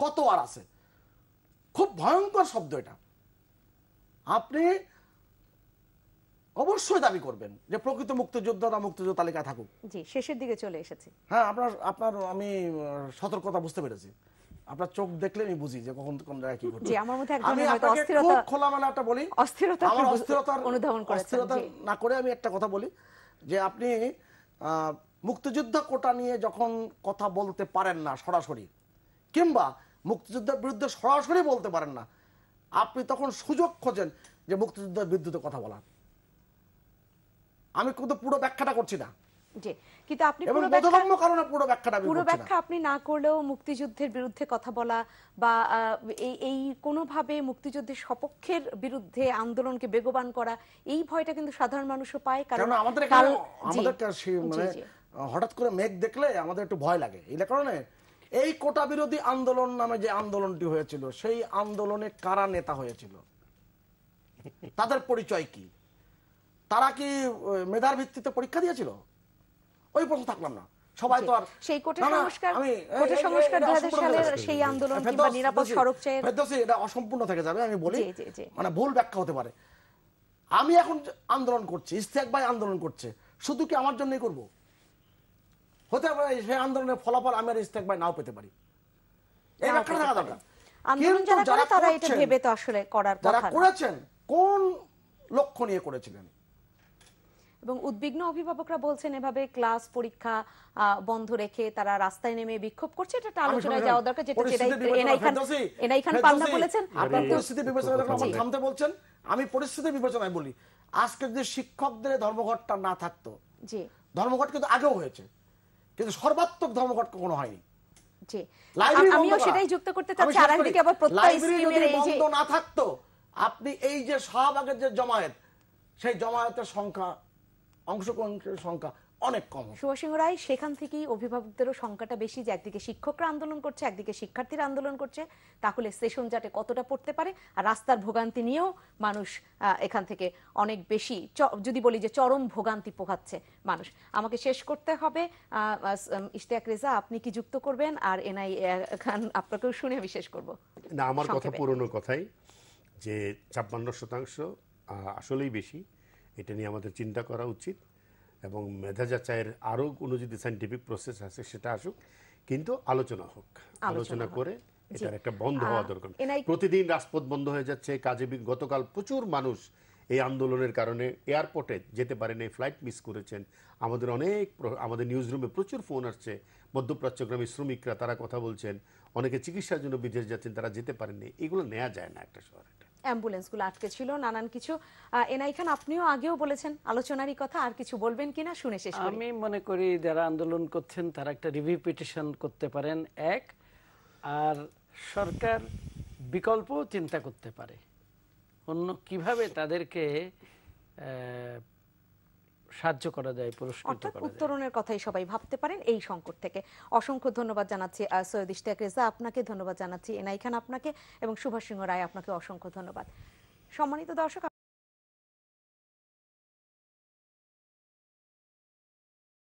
কত আর আছে। খুব ভয়ঙ্কর শব্দ এটা। আপনি অবশ্যই দাবি করবেন যে প্রকৃত মুক্তিযোদ্ধারা মুক্তিযোদ্ধা তালিকায় থাকুক। জি, শেষের দিকে চলে এসেছি। হ্যাঁ, আপনার আমি সতর্কতা বুঝতে পেরেছি। আপনার চোখ দেখলে আমি বুঝি যে কখন কোন জায়গায় কি ঘটছে। জি, আমার মধ্যে আমি হয়তো আপনাকে অস্থিরতা, খুব খোলামেলা একটা বলি, আমার অস্থিরতার অনুধাবন করেছেন। অস্থিরতা না করে আমি একটা কথা বলি যে আপনি মুক্তিযোদ্ধা কোটা নিয়ে যখন কথা বলতে পারেন না সরাসরি, কিংবা মুক্তিযোদ্ধার বিরুদ্ধে সরাসরি বলতে পারেন না, আপনি তখন সুযোগ খোঁজেন যে মুক্তিযোদ্ধার বিরুদ্ধে কথা বলার। আমি কিন্তু পুরো ব্যাখ্যাটা করছি না, জি, কিন্তু আপনি পুরো ব্যাখ্যা আপনি না করলেও মুক্তিযুদ্ধের বিরুদ্ধে কথা বলা বা এই কোনোভাবে মুক্তিযুদ্ধের সপক্ষের বিরুদ্ধে আন্দোলনকে বেগবান করা, এই ভয়টা কিন্তু সাধারণ মানুষও পায়। কারণ আমাদের হঠাৎ করে মেঘ দেখলে আমাদের একটু ভয় লাগে। এই কারণে এই কোটা বিরোধী আন্দোলন নামে যে আন্দোলনটি হয়েছিল, সেই আন্দোলনে কারা নেতা হয়েছিল, তাদের পরিচয় কি, তারা কি মেধার ভিত্তিতে পরীক্ষা দিয়েছিল? ওই প্রশ্ন থাকলাম না। সবাই তো আর সেই কোটা সংস্কার 2000 সালের সেই আন্দোলন কিংবা নিরাপদ সড়ক চাই, এটা অসম্পূর্ণ থেকে যাবে। আমি বলি মানে ভুল ব্যাখ্যা হতে পারে। আমি এখন আন্দোলন করছি, ইশতিয়াক ভাই আন্দোলন করছে, শুধু কি আমার জন্যই করব? হতে পারে সেই আন্দোলনের ফলাফল আমি আর ইশতিয়াক ভাই নাও পেতে পারি। এই ব্যাখ্যা থাকা দরকার। আন্দোলন যারা করে তারা এটা ভেবে তো আসলে করার কথা না। যারা করেছেন কোন লক্ষ্য নিয়ে করেছিলেন? এবং উদ্বিগ্ন অভিভাবকরা বলছেন এভাবে ক্লাস পরীক্ষা বন্ধ রেখে তারা রাস্তায় নেমে বিক্ষোভ করছে, এটা আলোচনায় যাওয়া দরকার। যেটা এনআই খান পান্না বলেছেন, আপনার পরিস্থিতি বিবেচনায় যখন থামতে বলছেন, আমি পরিস্থিতি বিবেচনায় বলি। আজকে যদি শিক্ষকদের ধর্মঘটটা না থাকতো, জি, ধর্মঘট কিন্তু আগেও হয়েছে, কিন্তু সর্বাত্মক ধর্মঘট কখনো হয়নি। জি, আমিও সেটাই যুক্ত করতে চাচ্ছি। আর একদিকে আবার প্রত্যয় স্কিমের এই যে বন্ধ না থাকতো, আপনি এই যে শাহবাগের যে জমায়েত, সেই জমায়েতের সংখ্যা, অংশগ্রহণের সংখ্যা অনেক কম। সুভাষ সিংহ রায়, সেখান থেকেই অভিভাবকদেরও সংখ্যাটা বেশি, যে একদিকে শিক্ষকরা আন্দোলন করছে, একদিকে শিক্ষার্থীরা আন্দোলন করছে, তাহলে সেশন যাতে কতটা পড়তে পারে। আর রাস্তার ভোগান্তি নিয়েও মানুষ এখান থেকে অনেক বেশি, যদি বলি যে চরম ভোগান্তি পোহাচ্ছে মানুষ। আমাকে শেষ করতে হবে। ইশতিয়াক রেজা, আপনি কি যুক্ত করবেন? আর এনআই খান, আপনাকেও শুনে আমি শেষ করবো। না, আমার কথা পুরনো কথাই, যে 56% আসলেই বেশি। এটা নিয়ে আমাদের চিন্তা করা উচিত, এবং মেধা যাচাইয়ের আরও কোনো যদি সাইন্টিফিক প্রসেস আছে সেটা আসুক, কিন্তু আলোচনা হোক, আলোচনা করে এটার একটা বন্ধ হওয়া দরকার। প্রতিদিন রাজপথ বন্ধ হয়ে যাচ্ছে, কাজে গতকাল প্রচুর মানুষ এই আন্দোলনের কারণে এয়ারপোর্টে যেতে পারেনি, ফ্লাইট মিস করেছেন। আমাদের নিউজ রুমে প্রচুর ফোন আসছে, মধ্যপ্রাচ্যগ্রামী শ্রমিকরা তারা কথা বলছেন, অনেকে চিকিৎসার জন্য বিদেশ যাচ্ছেন, তারা যেতে পারেননি। এগুলো নেওয়া যায় না একটা শহরে। অ্যাম্বুলেন্সগুলো আটকে ছিল, নানান কিছু। এনআই খান, আপনিও আগেও বলেছেন আলোচনারই কথা, আর কিছু বলবেন কিনা শুনে শেষ করি। আমি মনে করি যারা আন্দোলন করছেন তারা একটা রিভিউ পিটিশন করতে পারেন, এক। আর সরকার বিকল্প চিন্তা করতে পারে, অন্য কিভাবে তাদেরকে সাহায্য করা যায়, পুরস্কৃত করা যায়। উত্তরণের কথাই সবাই ভাবতে পারেন এই সংকট থেকে। অসংখ্য ধন্যবাদ জানাচ্ছি সৈয়দ ইশতিয়াক রেজা আপনাকে, ধন্যবাদ জানাচ্ছি এনআই খান আপনাকে, এবং সুভাষ সিংহ রায় আপনাকে অসংখ্য ধন্যবাদ। সম্মানিত দর্শক,